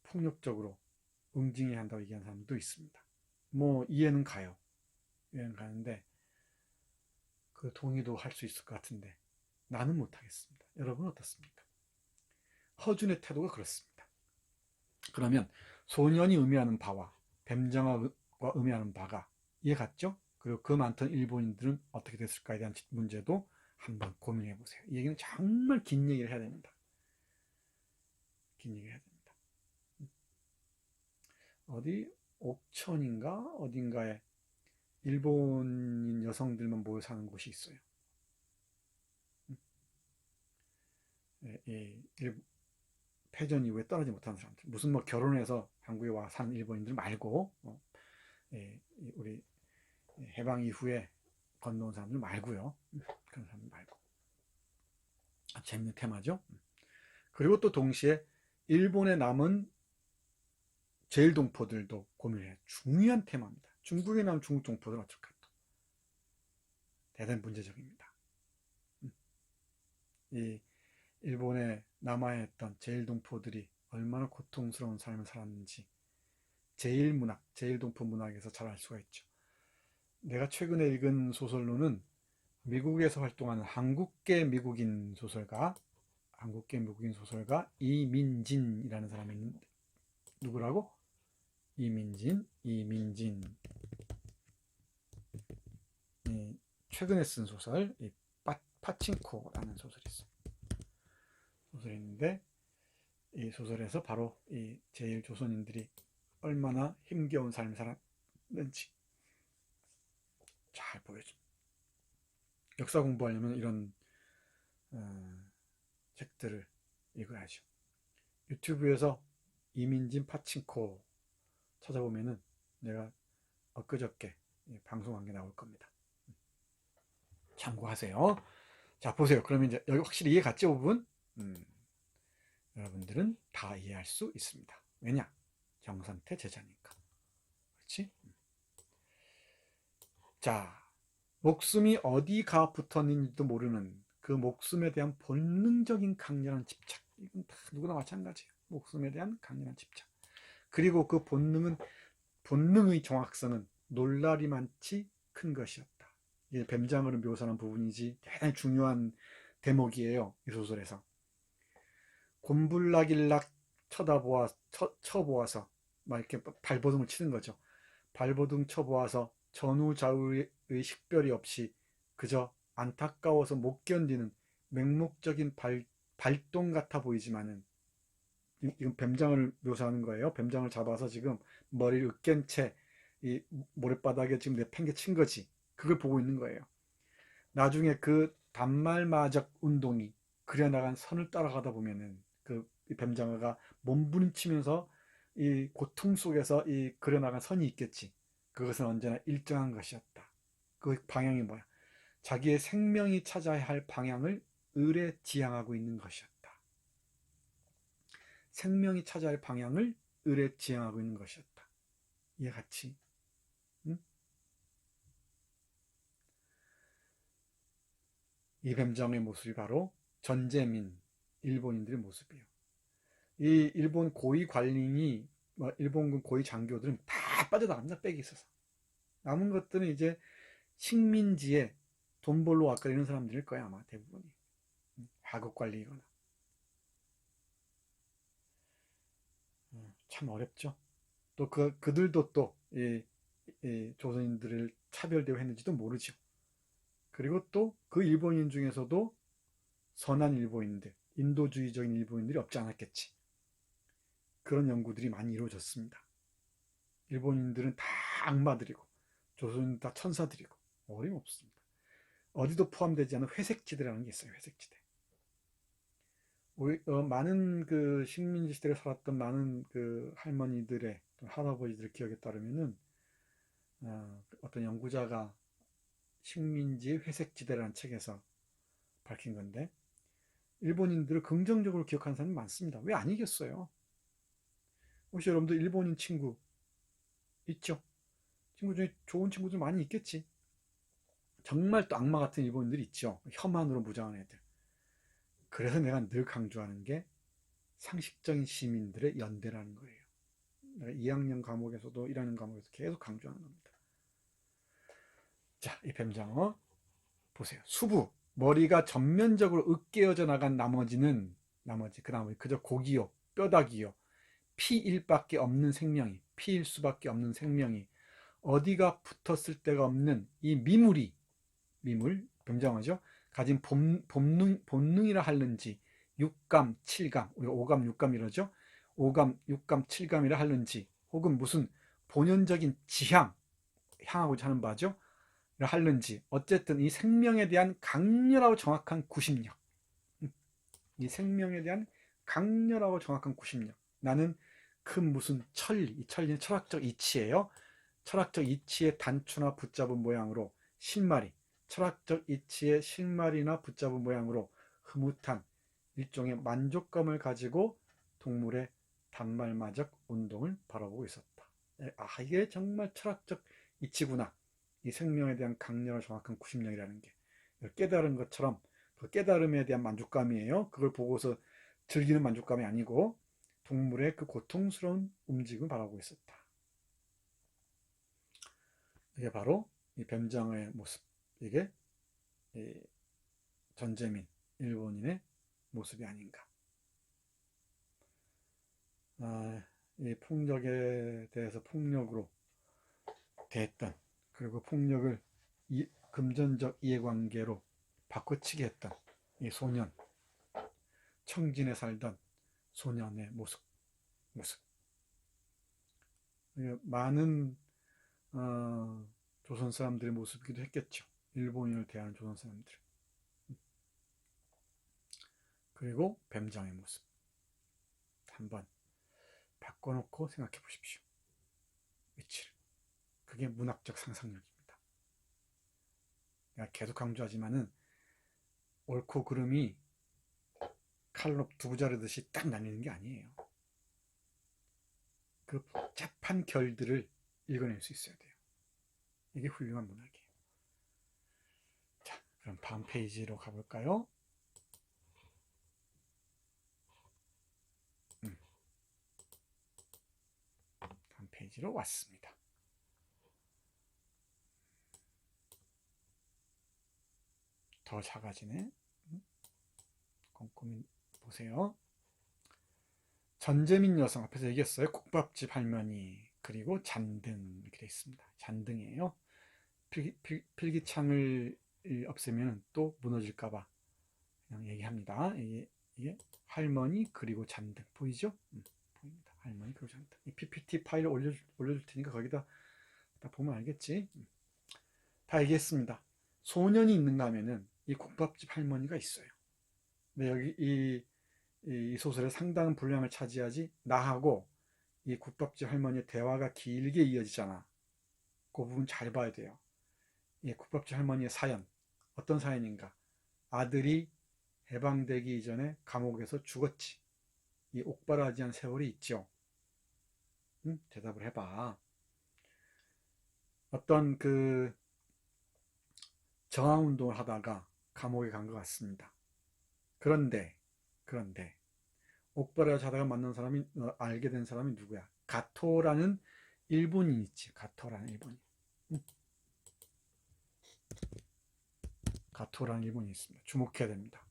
폭력적으로 응징해야 한다고 얘기하는 사람도 있습니다. 뭐 이해는 가요. 이해는 가는데 그 동의도 할 수 있을 것 같은데 나는 못하겠습니다. 여러분 어떻습니까? 허준의 태도가 그렇습니다. 그러면 소년이 의미하는 바와 뱀장어가 의미하는 바가 이해 갔죠? 그리고 그 많던 일본인들은 어떻게 됐을까에 대한 문제도 한번 고민해 보세요. 이 얘기는 정말 긴 얘기를 해야 됩니다. 긴 얘기를 해야 됩니다. 어디 옥천인가 어딘가에 일본인 여성들만 모여 사는 곳이 있어요. 패전 이후에 떠나지 못하는 사람들, 무슨 뭐 결혼해서 한국에 와 사는 일본인들 말고 우리 해방 이후에 건너온 사람들 말고요. 그런 사람들 말고. 재밌는 테마죠. 그리고 또 동시에 일본에 남은 제일동포들도 고민해요. 중요한 테마입니다. 중국에 남은 중국 동포들 어쩔까 또. 대단히 문제적입니다. 이 일본에 남아야 했던 제일동포들이 얼마나 고통스러운 삶을 살았는지 제일문학, 제일동포 문학에서 잘 알 수가 있죠. 내가 최근에 읽은 소설로는 미국에서 활동하는 한국계 미국인 소설가 이민진이라는 사람이 있는데 누구라고? 이민진. 최근에 쓴 소설 파친코라는 소설이 있어요. 소설이 있는데 이 소설에서 바로 이 제일 조선인들이 얼마나 힘겨운 삶을 살았는지 잘 보여줍니다. 역사 공부하려면 이런 책들을 읽어야죠. 유튜브에서 이민진 파친코 찾아보면은 내가 엊그저께 방송한 게 나올 겁니다. 참고하세요. 자, 보세요. 그러면 이제 여기 확실히 이해 갔죠, 부분? 여러분들은 다 이해할 수 있습니다. 왜냐? 정선태 제자니까. 그렇지? 자, 목숨이 어디가 붙었는지도 모르는 그 목숨에 대한 본능적인 강렬한 집착. 이건 다 누구나 마찬가지예요. 목숨에 대한 강렬한 집착. 그리고 그 본능의 정확성은 놀라리만치 큰 것이었다. 이게 뱀장어를 묘사하는 부분이지 대단히 중요한 대목이에요. 이 소설에서. 곤불락일락 쳐보아서 막 이렇게 발버둥을 치는 거죠. 발버둥 쳐보아서 전후좌우의 식별이 없이 그저 안타까워서 못 견디는 맹목적인 발동 같아 보이지만은 이건 뱀장어를 묘사하는 거예요. 뱀장어를 잡아서 지금 머리를 으깬 채 이 모래바닥에 지금 내팽개친 거지. 그걸 보고 있는 거예요. 나중에 그 단말마적 운동이 그려나간 선을 따라가다 보면은 그 뱀장어가 몸부림치면서 이 고통 속에서 이 그려나간 선이 있겠지. 그것은 언제나 일정한 것이었다. 그 방향이 뭐야? 자기의 생명이 찾아야 할 방향을 의례지향하고 있는 것이었다. 생명이 찾아야 할 방향을 의례지향하고 있는 것이었다. 이해 같이? 응? 이 뱀장어의 모습이 바로 전제민 일본인들의 모습이에요. 이 일본 고위 관리인이 일본군 고위 장교들은 다 빠져나갑니다. 빽이 있어서. 남은 것들은 이제 식민지에 돈 벌러 왔거리는 사람들일 거야 아마 대부분이. 하급 관리이거나. 참 어렵죠. 또 그들도 또 이 조선인들을 차별 대우했는지도 모르죠. 그리고 또 그 일본인 중에서도 선한 일본인들, 인도주의적인 일본인들이 없지 않았겠지. 그런 연구들이 많이 이루어졌습니다. 일본인들은 다 악마들이고 조선인은 다 천사들이고 어림없습니다. 어디도 포함되지 않은 회색지대라는 게 있어요. 회색지대. 많은 그 식민지 시대를 살았던 많은 그 할머니들의 할아버지들의 기억에 따르면은 어떤 연구자가 식민지의 회색지대라는 책에서 밝힌 건데 일본인들을 긍정적으로 기억하는 사람이 많습니다. 왜 아니겠어요? 혹시 여러분들 일본인 친구 있죠. 친구 중에 좋은 친구들 많이 있겠지. 정말 또 악마 같은 일본인들이 있죠. 혐한으로 무장한 애들. 그래서 내가 늘 강조하는 게 상식적인 시민들의 연대라는 거예요. 내가 2학년 과목에서도 1학년 과목에서 계속 강조하는 겁니다. 자, 이 뱀장어 보세요. 수부, 머리가 전면적으로 으깨어져 나간 나머지 그 나머지 그저 고기요, 뼈다귀요, 피일밖에 없는 생명이, 피일 수밖에 없는 생명이 어디가 붙었을 데가 없는 이 뱀장어죠. 가진 본능이라 할는지 육감, 칠감, 우리가 오감, 육감 이러죠. 오감, 육감, 칠감이라 할는지 혹은 무슨 본연적인 향하고자 하는 바죠. 할는지 어쨌든 이 생명에 대한 강렬하고 정확한 구심력, 이 생명에 대한 강렬하고 정확한 구심력. 나는 그 무슨 이 천리는 철학적 이치예요. 철학적 이치의 단추나 붙잡은 모양으로 실마리, 철학적 이치의 실마리나 붙잡은 모양으로 흐뭇한 일종의 만족감을 가지고 동물의 단말마적 운동을 바라보고 있었다. 아, 이게 정말 철학적 이치구나. 이 생명에 대한 강렬한 정확한 구심력이라는 게 깨달은 것처럼 그 깨달음에 대한 만족감이에요. 그걸 보고서 즐기는 만족감이 아니고 동물의 그 고통스러운 움직임을 바라보고 있었다. 이게 바로 이 뱀장어의 모습. 이게 전재민 일본인의 모습이 아닌가. 이 폭력에 대해서 폭력으로 대했던, 그리고 폭력을 금전적 이해관계로 바꿔치기 했던 이 소년, 청진에 살던 소년의 모습. 많은 조선 사람들의 모습이기도 했겠죠. 일본인을 대하는 조선 사람들. 그리고 뱀장의 모습. 한번 바꿔놓고 생각해 보십시오. 위치를. 그게 문학적 상상력입니다. 내가 계속 강조하지만은 옳고 그름이 칼로 두부 자르듯이 딱 나뉘는 게 아니에요. 그 복잡한 결들을 읽어낼 수 있어야 돼요. 이게 훌륭한 문학이에요. 자, 그럼 다음 페이지로 가볼까요? 다음 페이지로 왔습니다. 더 작아지네. 꼼꼼히 보세요. 전재민 여성 앞에서 얘기했어요. 국밥집 할머니, 그리고 잔등 이렇게 되어 있습니다. 잔등이에요. 필기창을 없애면 또 무너질까봐 그냥 얘기합니다. 이게 할머니 그리고 잔등 보이죠? 보입니다. 할머니 그리고 잔등. 이 PPT 파일을 올려줄 테니까 거기다 보면 알겠지? 다 얘기했습니다. 소년이 있는가 하면은 이 국밥집 할머니가 있어요. 근데 여기 이 소설의 상당한 분량을 차지하지 나하고 이 국밥집 할머니의 대화가 길게 이어지잖아. 그 부분 잘 봐야 돼요. 이 국밥집 할머니의 사연, 어떤 사연인가? 아들이 해방되기 이전에 감옥에서 죽었지. 이 옥바라지한 세월이 있죠. 대답을 해봐. 어떤 그 저항운동을 하다가 감옥에 간 것 같습니다. 그런데 옥바라지 하다가 만난 사람이 알게 된 사람이 누구야? 가토라는 일본인 있지. 가토라는 일본인. 가토라는 일본인이 있습니다. 주목해야 됩니다.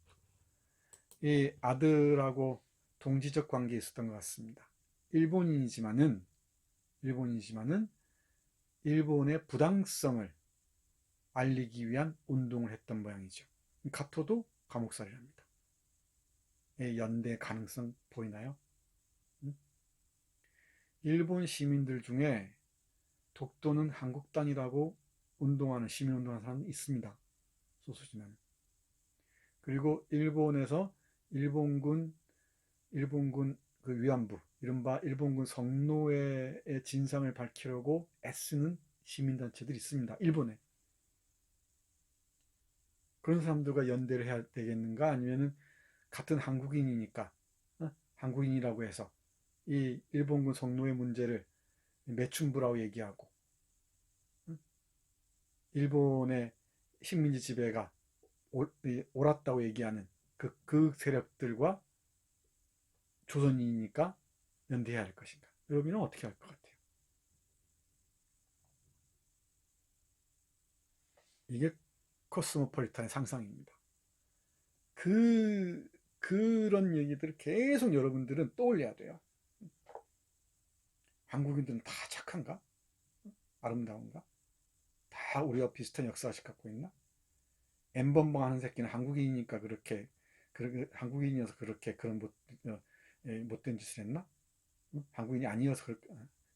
이 아들하고 동지적 관계에 있었던 것 같습니다. 일본인이지만은 일본의 부당성을 알리기 위한 운동을 했던 모양이죠. 가토도 감옥살이랍니다. 연대 가능성 보이나요? 일본 시민들 중에 독도는 한국단이라고 운동하는 시민운동하는 사람이 있습니다. 소수지만. 그리고 일본에서 일본군 그 위안부, 이른바 일본군 성노예의 진상을 밝히려고 애쓰는 시민단체들이 있습니다. 일본에. 그런 사람들과 연대를 해야 되겠는가? 아니면은 같은 한국인이니까 한국인이라고 해서 이 일본군 성노예 문제를 매춘부라고 얘기하고, 일본의 식민지 지배가 옳았다고 얘기하는 그 세력들과 조선인이니까 연대해야 할 것인가? 여러분은 어떻게 할 것 같아요? 이게 코스모폴리탄의 상상입니다. 그 그런 얘기들을 계속 여러분들은 떠올려야 돼요. 한국인들은 다 착한가? 아름다운가? 다 우리와 비슷한 역사식 갖고 있나? 엠번방 하는 새끼는 한국인이니까 그렇게 한국인이어서 그렇게 그런 못된 짓을 했나? 한국인이 아니어서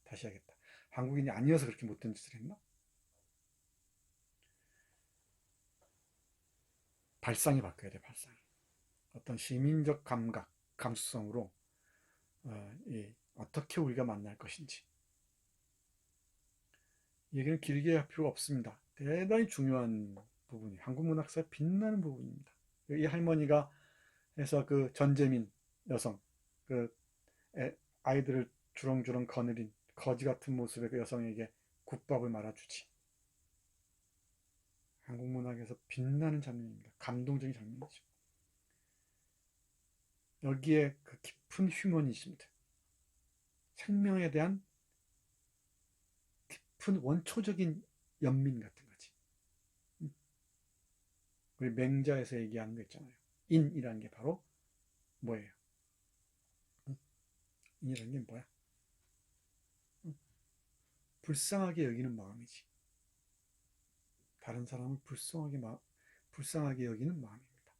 다시 하겠다. 한국인이 아니어서 그렇게 못된 짓을 했나? 발상이 바뀌어야 돼. 발상이. 어떤 시민적 감각, 감수성으로 어떻게 우리가 만날 것인지. 얘기는 길게 할 필요가 없습니다. 대단히 중요한 부분이 한국 문학사의 빛나는 부분입니다. 이 할머니가 해서 그 전재민 여성, 그 아이들을 주렁주렁 거느린 거지 같은 모습의 그 여성에게 국밥을 말아주지. 한국 문학에서 빛나는 장면입니다. 감동적인 장면이죠. 여기에 그 깊은 휴머니즘들, 생명에 대한 깊은 원초적인 연민 같은 거지. 우리 맹자에서 얘기하는 거 있잖아요. 인이라는 게 바로 뭐예요? 인이라는 게 뭐야? 불쌍하게 여기는 마음이지. 다른 사람을 불쌍하게 여기는 마음입니다.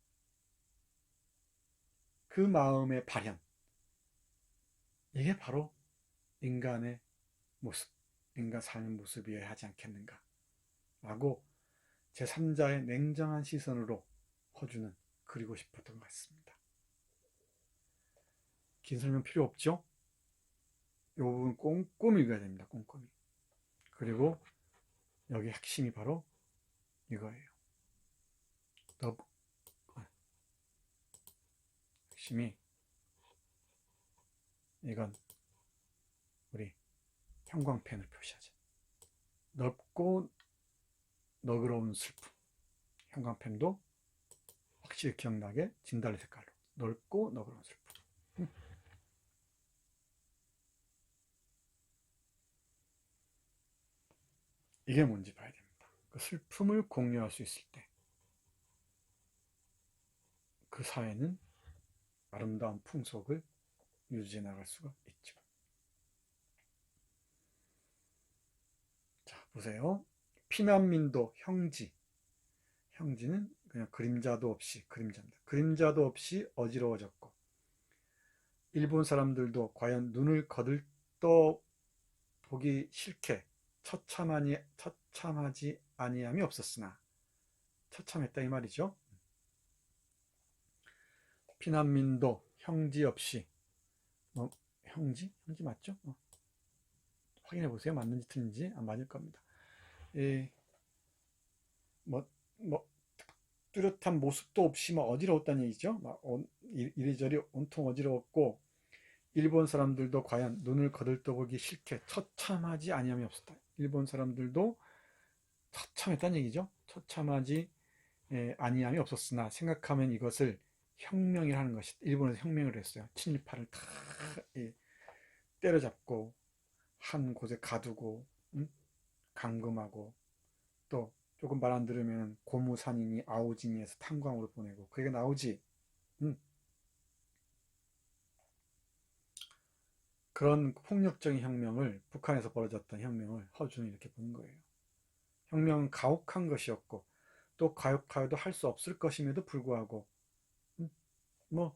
그 마음의 발현, 이게 바로 인간의 모습, 인간 삶의 모습이어야 하지 않겠는가 라고 제3자의 냉정한 시선으로 허준은 그리고 싶었던 것 같습니다. 긴 설명 필요 없죠? 이 부분 꼼꼼히 읽어야 됩니다. 꼼꼼히. 그리고 여기 핵심이 바로 이거예요. 핵심이 이건 우리 형광펜을 표시하자. 넓고 너그러운 슬픔. 형광펜도 확실히 기억나게 진달래 색깔로 넓고 너그러운 슬픔. 이게 뭔지 봐야 됩니다. 그 슬픔을 공유할 수 있을 때 그 사회는 아름다운 풍속을 유지해 나갈 수가 있죠. 자, 보세요. 피난민도 형지. 형지는 그냥 그림자도 없이 그림자입니다. 그림자도 없이 어지러워졌고 일본 사람들도 과연 눈을 거들떠 보기 싫게 처참하지 아니함이 없었으나 처참했다 이 말이죠. 피난민도 형지 없이 형지 맞죠? 확인해 보세요. 맞는지 틀린지. 안 맞을 겁니다. 뭐 뚜렷한 모습도 없이 막 어지러웠다는 얘기죠. 막 이리저리 온통 어지러웠고 일본 사람들도 과연 눈을 거들떠보기 싫게 처참하지 아니함이 없었다. 일본 사람들도 처참했다는 얘기죠. 처참하지 아니함이 없었으나 생각하면 이것을 혁명이라는 것이 일본에서 혁명을 했어요. 친일파를 다 때려잡고 한 곳에 가두고 감금하고 또 조금 말 안 들으면 고무산이니 아오지니에서 탄광으로 보내고 그게 나오지. 그런 폭력적인 혁명을 북한에서 벌어졌던 혁명을 허준은 이렇게 보는 거예요. 혁명은 가혹한 것이었고 또 가혹하여도 할 수 없을 것임에도 불구하고 뭐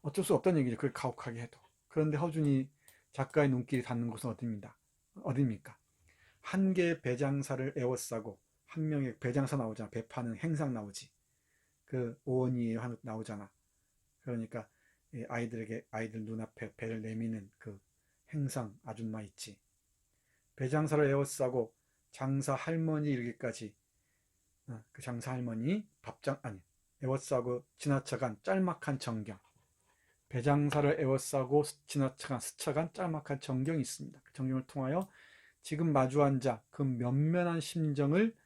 어쩔 수 없다는 얘기죠. 그걸 가혹하게 해도. 그런데 허준이 작가의 눈길이 닿는 곳은 어디입니까? 한 개의 배장사를 에워싸고 한 명의 배장사 나오잖아. 배 파는 행상 나오지. 그 오원이 나오잖아. 그러니까 아이들 눈앞에 배를 내미는 그 행상 아줌마 있지. 배장사를 에워싸고 장사 할머니 이르기까지 그 장사 할머니 에워싸고 지나쳐간 짤막한 정경. 배장사를 에워싸고 스쳐간 짤막한 정경이 있습니다. 그 정경을 통하여 지금 마주 앉아 그 면면한 심정을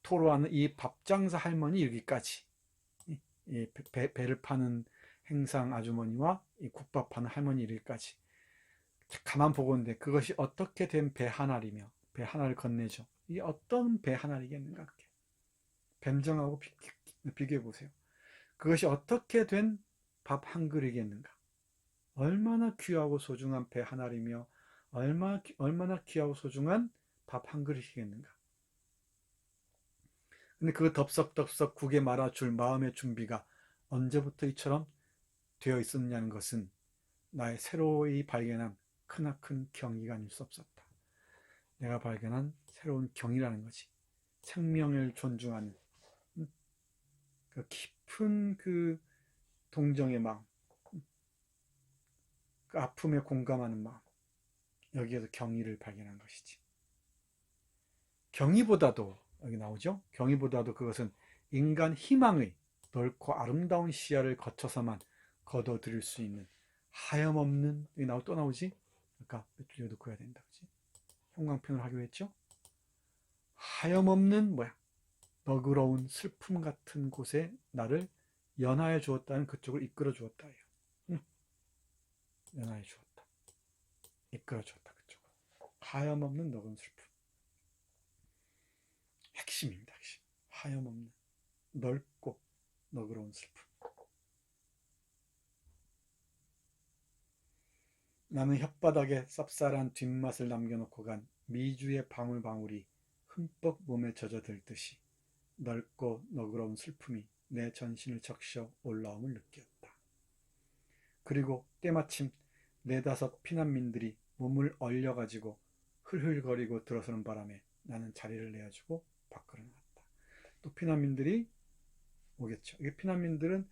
토로하는 이 밥장사 할머니 이르기까지, 이 배를 파는 행상 아주머니와 이 국밥 파는 할머니 이르기까지 가만 보고 있는데, 그것이 어떻게 된 배 하나이며 배 하나를 건네죠. 이 어떤 배 하나이겠는가. 그게 뱀정하고 비교해 보세요. 그것이 어떻게 된 밥 한 그릇이겠는가. 얼마나 귀하고 소중한 배 하나이며 얼마나 귀하고 소중한 밥 한 그릇이겠는가. 근데 그 덥석덥석 국에 말아줄 마음의 준비가 언제부터 이처럼 되어 있었냐는 것은 나의 새로이 발견한 크나큰 경이가 아닐 수 없었다. 내가 발견한 새로운 경이라는 거지. 생명을 존중하는 그 깊은 그 동정의 마음, 그 아픔에 공감하는 마음, 여기에서 경이를 발견한 것이지. 경이보다도, 여기 나오죠? 경이보다도 그것은 인간 희망의 넓고 아름다운 시야를 거쳐서만 거둬들일 수 있는 하염없는, 여기 또 나오지? 아까 몇 줄 넣고 해야 된다, 그지? 형광펜을 하기로 했죠? 하염없는 너그러운 슬픔 같은 곳에 나를 연하여 주었다는, 그쪽을 이끌어 주었다. 응. 연하여 주었다. 이끌어 주었다. 그쪽으로. 하염없는 너그러운 슬픔. 핵심입니다. 핵심. 하염없는 넓고 너그러운 슬픔. 나는 혓바닥에 쌉쌀한 뒷맛을 남겨놓고 간 미주의 방울방울이 흠뻑 몸에 젖어들듯이 넓고 너그러운 슬픔이 내 전신을 적셔 올라옴을 느꼈다. 그리고 때마침 네다섯 피난민들이 몸을 얼려가지고 흘흘거리고 들어서는 바람에 나는 자리를 내어주고 밖으로 나왔다. 또 피난민들이 오겠죠. 이 피난민들은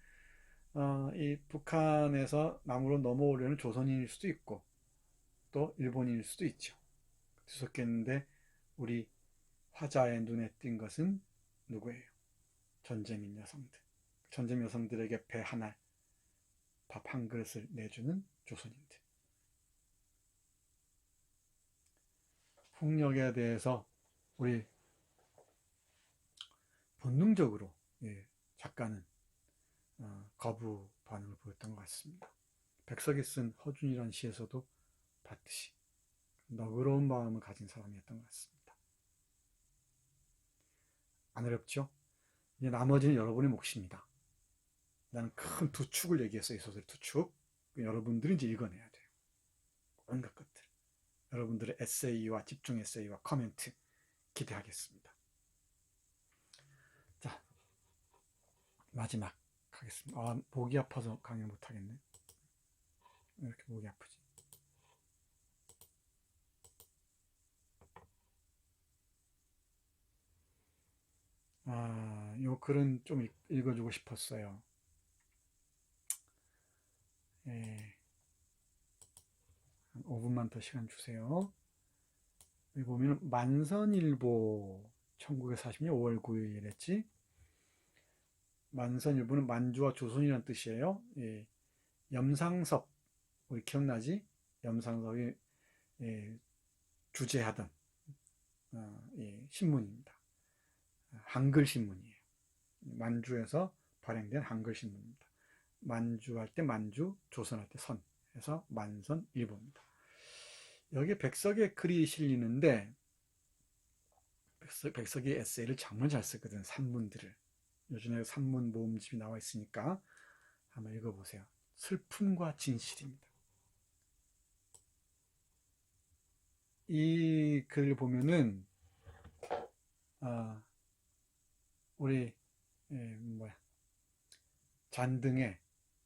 이 북한에서 남으로 넘어오려는 조선인일 수도 있고 또 일본인일 수도 있죠. 뒤섞였는데 우리 화자의 눈에 띈 것은 누구예요? 전쟁인 여성들. 전쟁 여성들에게 배 하나, 밥 한 그릇을 내주는 조선인들. 폭력에 대해서 우리 본능적으로 작가는 거부 반응을 보였던 것 같습니다. 백석이 쓴 허준이라는 시에서도 봤듯이 너그러운 마음을 가진 사람이었던 것 같습니다. 안 어렵죠? 이제 나머지는 여러분의 몫입니다. 나는 큰 두 축을 얘기했어요. 이 소설 두 축. 여러분들이 이제 읽어내야 돼요. 온갖 것들. 여러분들의 에세이와 집중 에세이와 코멘트 기대하겠습니다. 자, 마지막 하겠습니다. 목이 아파서 강의 못하겠네. 왜 이렇게 목이 아프지? 요 글은 좀 읽어주고 싶었어요. 예, 한 5분만 더 시간 주세요. 여기 보면 만선일보 1940년 5월 9일 했지. 만선일보는 만주와 조선이라는 뜻이에요. 예, 염상섭, 우리 기억나지? 염상섭이 주재하던 신문입니다. 한글 신문이에요. 만주에서 발행된 한글 신문입니다. 만주할 때 만주, 조선할 때 선 해서 만선일보입니다. 여기에 백석의 글이 실리는데 백석이 에세이를 정말 잘 쓰거든. 산문들을. 요즘에 산문 모음집이 나와 있으니까 한번 읽어보세요. 슬픔과 진실입니다. 이 글을 보면은 우리 잔등의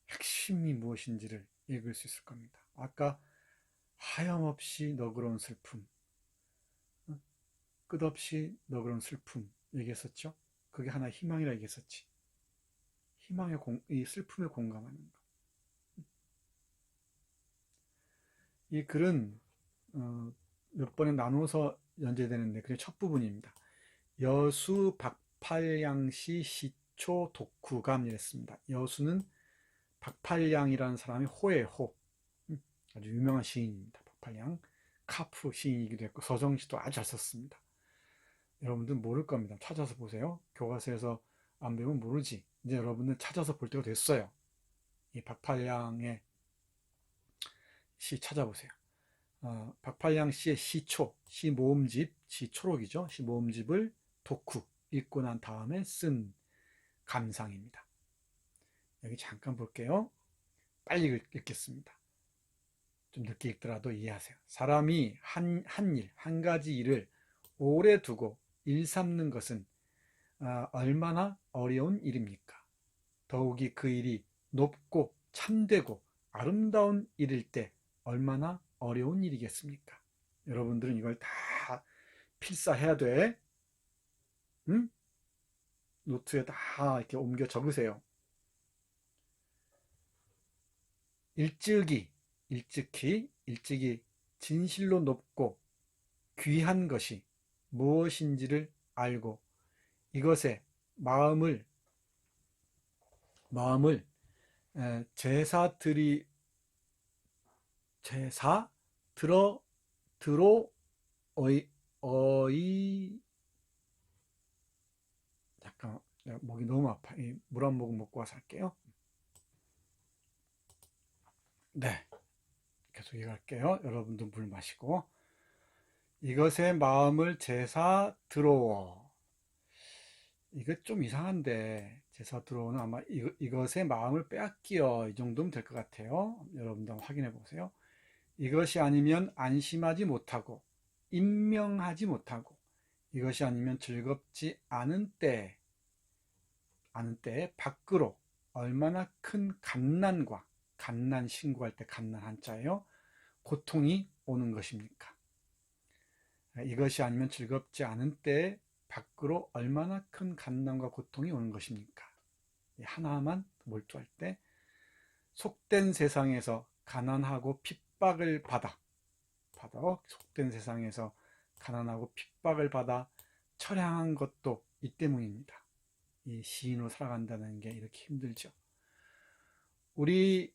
핵심이 무엇인지를 읽을 수 있을 겁니다. 아까 하염없이 너그러운 슬픔, 끝없이 너그러운 슬픔 얘기했었죠. 그게 하나의 희망이라 얘기했었지. 이 슬픔에 공감하는 것. 이 글은 몇 번에 나눠서 연재되는데 그게 첫 부분입니다. 여수 박팔량시 시초 독후감이랬습니다. 여수는 박팔량이라는 사람이 호예요. 호. 아주 유명한 시인입니다. 박팔량. 카프 시인이기도 했고 서정시도 아주 잘 썼습니다. 여러분들 모를 겁니다. 찾아서 보세요. 교과서에서 안 배우면 모르지. 이제 여러분들 찾아서 볼 때가 됐어요. 이 박팔량의 시 찾아보세요. 박팔량 씨의 시초, 시모음집, 시초록이죠. 시모음집을 독후 읽고 난 다음에 쓴 감상입니다. 여기 잠깐 볼게요. 빨리 읽겠습니다. 좀 늦게 읽더라도 이해하세요. 사람이 한 가지 일을 오래 두고 일삼는 것은 얼마나 어려운 일입니까? 더욱이 그 일이 높고 참되고 아름다운 일일 때 얼마나 어려운 일이겠습니까? 여러분들은 이걸 다 필사해야 돼. 응? 노트에 다 이렇게 옮겨 적으세요. 일찍이 진실로 높고 귀한 것이 무엇인지를 알고 이것에 마음을 제사 들어 잠깐 목이 너무 아파. 물 한 모금 먹고 와서 할게요. 네, 계속 얘기할게요. 여러분도 물 마시고. 이것에 마음을 제사 들어워. 이거 좀 이상한데 제사 들어오는 아마 이것에 마음을 빼앗기어 이 정도면 될 것 같아요. 여러분도 한번 확인해 보세요. 이것이 아니면 안심하지 못하고 임명하지 못하고 이것이 아니면 즐겁지 않은 때 밖으로 얼마나 큰 갓난과 갓난 신고할 때 갓난 한자예요. 고통이 오는 것입니까? 이것이 아니면 즐겁지 않은 때 밖으로 얼마나 큰 갓난과 고통이 오는 것입니까? 하나만 몰두할 때 속된 세상에서 가난하고 핍박을 받아 속된 세상에서 가난하고 핍박을 받아 처량한 것도 이 때문입니다. 이 시인으로 살아간다는 게 이렇게 힘들죠. 우리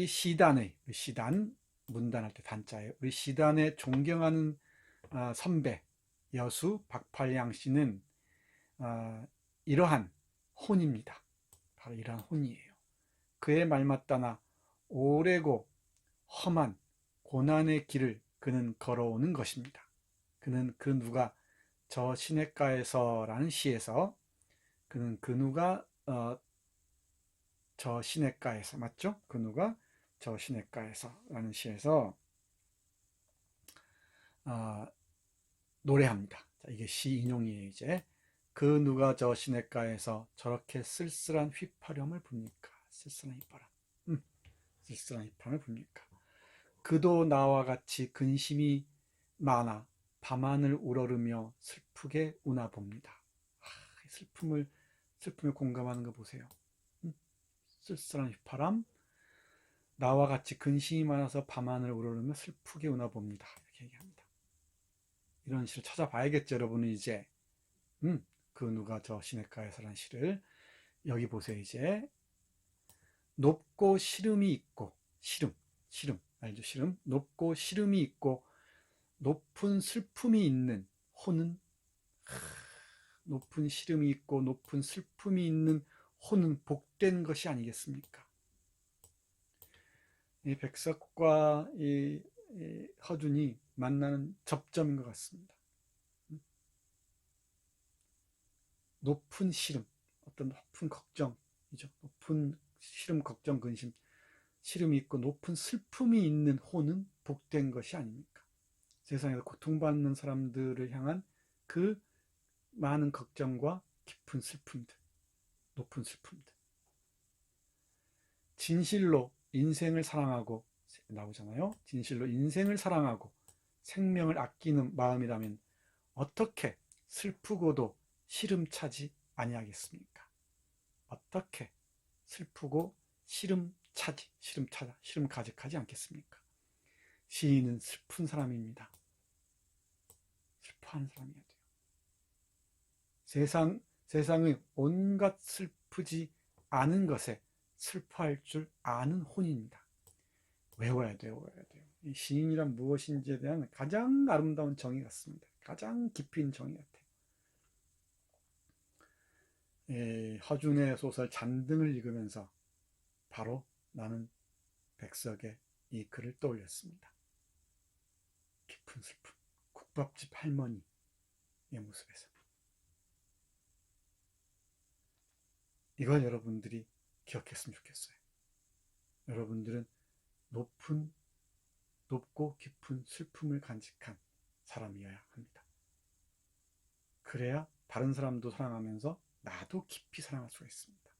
시단 문단할 때 단자예요. 우리 시단에 존경하는 선배 여수 박팔량 씨는 이러한 혼입니다. 바로 이러한 혼이에요. 그의 말맞다나 오래고 험한 고난의 길을 그는 걸어오는 것입니다. 그는 그 누가 저 시냇가에서라는 시에서 그는 그 누가 저 시냇가에서 맞죠? 그 누가 저 시냇가에서라는 시에서 노래합니다. 자, 이게 시 인용이에요. 이제 그 누가 저 시냇가에서 저렇게 쓸쓸한 휘파람을 붑니까? 쓸쓸한 휘파람. 쓸쓸한 휘파람을 붑니까? 그도 나와 같이 근심이 많아 밤하늘 우러르며 슬프게 우나 봅니다. 슬픔에 공감하는 거 보세요. 쓸쓸한 휘파람, 나와 같이 근심이 많아서 밤하늘 우러르며 슬프게 우나 봅니다. 이렇게 얘기합니다. 이런 시를 찾아봐야겠죠, 여러분은 이제. 그 누가 저 시냇가에서라는 시를 여기 보세요. 이제 높고 시름이 있고 시름 알죠? 시름 높고 시름이 있고 높은 슬픔이 있는 호는 높은 시름이 있고 높은 슬픔이 있는 호는 복된 것이 아니겠습니까? 이 백석과 이 허준이 만나는 접점인 것 같습니다. 높은 시름, 어떤 높은 걱정이죠. 높은 시름, 걱정, 근심, 시름이 있고 높은 슬픔이 있는 호는 복된 것이 아닙니까? 세상에서 고통받는 사람들을 향한 그 많은 걱정과 깊은 슬픔들, 높은 슬픔들. 진실로 인생을 사랑하고 나오잖아요. 진실로 인생을 사랑하고 생명을 아끼는 마음이라면 어떻게 슬프고도 시름차지 아니하겠습니까? 어떻게 슬프고 시름 가득하지 않겠습니까? 시인은 슬픈 사람입니다. 슬퍼하는 사람이어야 돼요. 세상의 온갖 슬프지 않은 것에 슬퍼할 줄 아는 혼입니다. 외워야 돼요. 이 시인이란 무엇인지에 대한 가장 아름다운 정의 같습니다. 가장 깊이 있는 정의 같아요. 허준의 소설 잔등을 읽으면서 바로 나는 백석의 이 글을 떠올렸습니다. 깊은 슬픔, 국밥집 할머니의 모습에서. 이걸 여러분들이 기억했으면 좋겠어요. 여러분들은 높고 깊은 슬픔을 간직한 사람이어야 합니다. 그래야 다른 사람도 사랑하면서 나도 깊이 사랑할 수가 있습니다.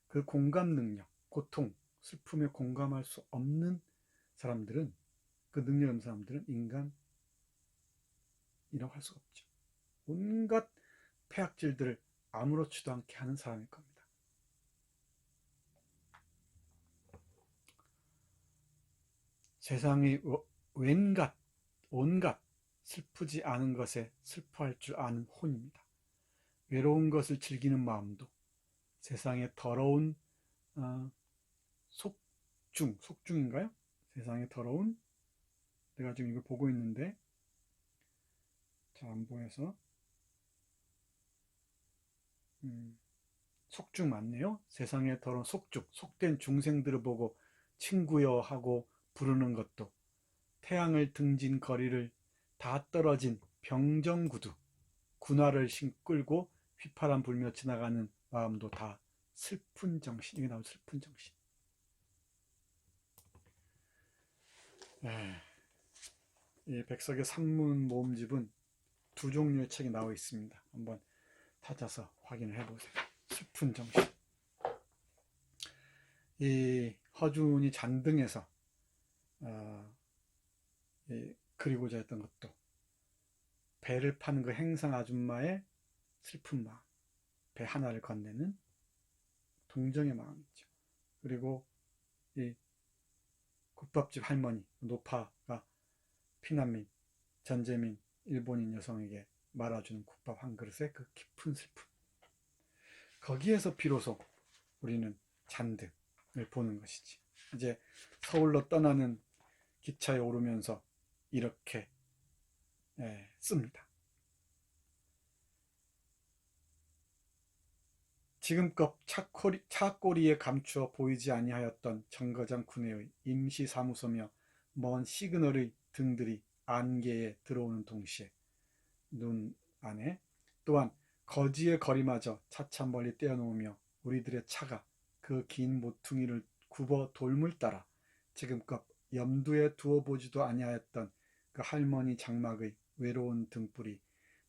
그 공감 능력, 고통, 슬픔에 공감할 수 없는 사람들은, 그 능력 없는 사람들은 인간이라고 할 수가 없죠. 온갖 폐악질들을 아무렇지도 않게 하는 사람일 겁니다. 세상의 온갖 슬프지 않은 것에 슬퍼할 줄 아는 혼입니다. 외로운 것을 즐기는 마음도, 세상의 더러운 속중인가요? 세상의 더러운, 내가 지금 이걸 보고 있는데 잘 안 보여서 속중 맞네요. 세상의 더러운 속된 중생들을 보고 친구여 하고 부르는 것도, 태양을 등진 거리를 다 떨어진 병정구두 군화를 끌고 휘파람 불며 지나가는 마음도 다 슬픈 정신. 이게 나온 슬픈 정신. 이 백석의 산문 모음집은 두 종류의 책이 나와 있습니다. 한번 찾아서 확인을 해보세요. 슬픈 정신. 이 허준이 잔등에서 그리고자 했던 것도 배를 파는 그 행상 아줌마의 슬픈 마음, 배 하나를 건네는 동정의 마음이죠. 그리고 이 국밥집 할머니 노파가 피난민, 전재민 일본인 여성에게 말아주는 국밥 한 그릇의 그 깊은 슬픔, 거기에서 비로소 우리는 잔등을 보는 것이지. 이제 서울로 떠나는 기차에 오르면서 이렇게 씁니다. 지금껏 차꼬리에 감추어 보이지 아니하였던 정거장 군내의 임시사무소며 먼 시그널의 등들이 안개에 들어오는 동시에 눈 안에 또한 거지의 거리마저 차차 멀리 떼어놓으며 우리들의 차가 그 긴 모퉁이를 굽어 돌물 따라 지금껏 염두에 두어보지도 아니하였던 그 할머니 장막의 외로운 등불이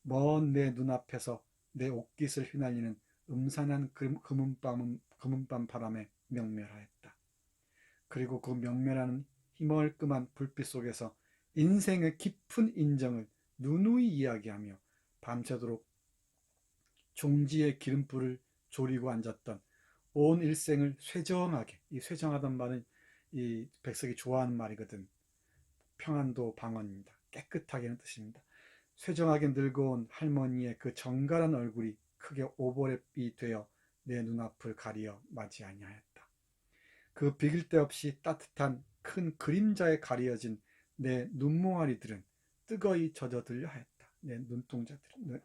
먼 내 눈앞에서 내 옷깃을 휘날리는 음산한 금은밤 바람에 명멸하였다. 그리고 그 명멸하는 희멀끔한 불빛 속에서 인생의 깊은 인정을 누누이 이야기하며 밤새도록 종지의 기름불을 조리고 앉았던 온 일생을 쇠정하게, 이 쇠정하단 말은 이 백석이 좋아하는 말이거든. 평안도 방언입니다. 깨끗하게는 뜻입니다. 쇠정하게 늙어온 할머니의 그 정갈한 얼굴이 크게 오버랩이 되어 내 눈앞을 가리어 마지 아니하였다. 그 비길 데 없이 따뜻한 큰 그림자에 가려진 내 눈몽아리들은 뜨거이 젖어들려 하였다. 내 눈동자들은,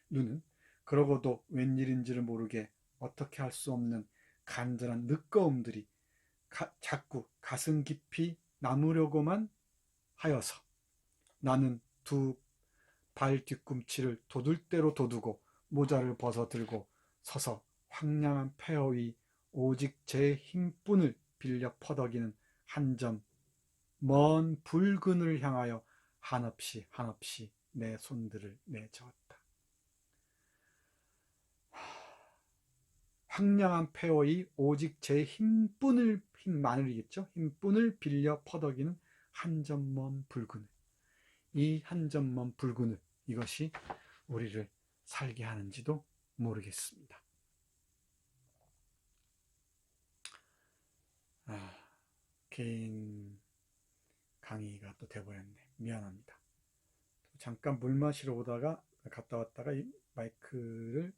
눈은 그러고도 웬일인지를 모르게 어떻게 할 수 없는 간절한 늦거움들이 자꾸 가슴 깊이 남으려고만 하여서 나는 두 발 뒤꿈치를 도둘대로 도두고 모자를 벗어 들고 서서 황량한 폐허 위 오직 제 힘뿐을 빌려 퍼덕이는 한 점 먼 붉은을 향하여 한없이 내 손들을 내저었다. 황량한 폐허이 오직 제 힘마늘이겠죠. 힘뿐을 빌려 퍼덕이는 한 점 먼 붉은을. 이 한 점 먼 붉은을, 이것이 우리를 살게 하는지도 모르겠습니다. 개인 강의가 또 돼버렸네. 미안합니다. 잠깐 물 마시러 오다가 갔다 왔다가 이 마이크를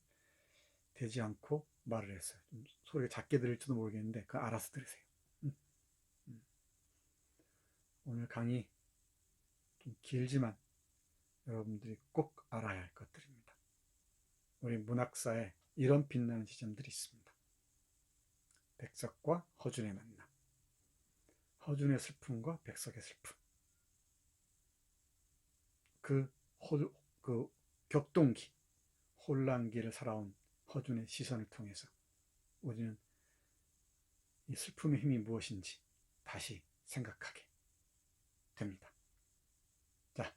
대지 않고 말을 했어요. 좀 소리가 작게 들릴지도 모르겠는데 그거 알아서 들으세요. 강의 좀 길지만 여러분들이 꼭 알아야 할 것들입니다. 우리 문학사에 이런 빛나는 지점들이 있습니다. 백석과 허준의 만남, 허준의 슬픔과 백석의 슬픔, 그 격동기, 혼란기를 살아온 허준의 시선을 통해서 우리는 이 슬픔의 힘이 무엇인지 다시 생각하게 됩니다. 자,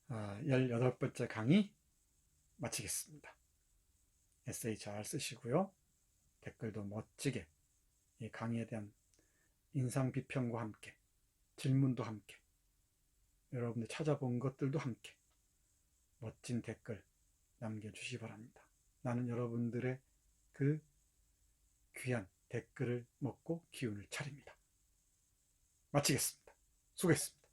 18번째 강의 마치겠습니다. 에세이 잘 쓰시고요. 댓글도 멋지게 이 강의에 대한 인상 비평과 함께 질문도 함께 여러분들 찾아본 것들도 함께 멋진 댓글 남겨주시기 바랍니다. 나는 여러분들의 그 귀한 댓글을 먹고 기운을 차립니다. 마치겠습니다. 수고했습니다.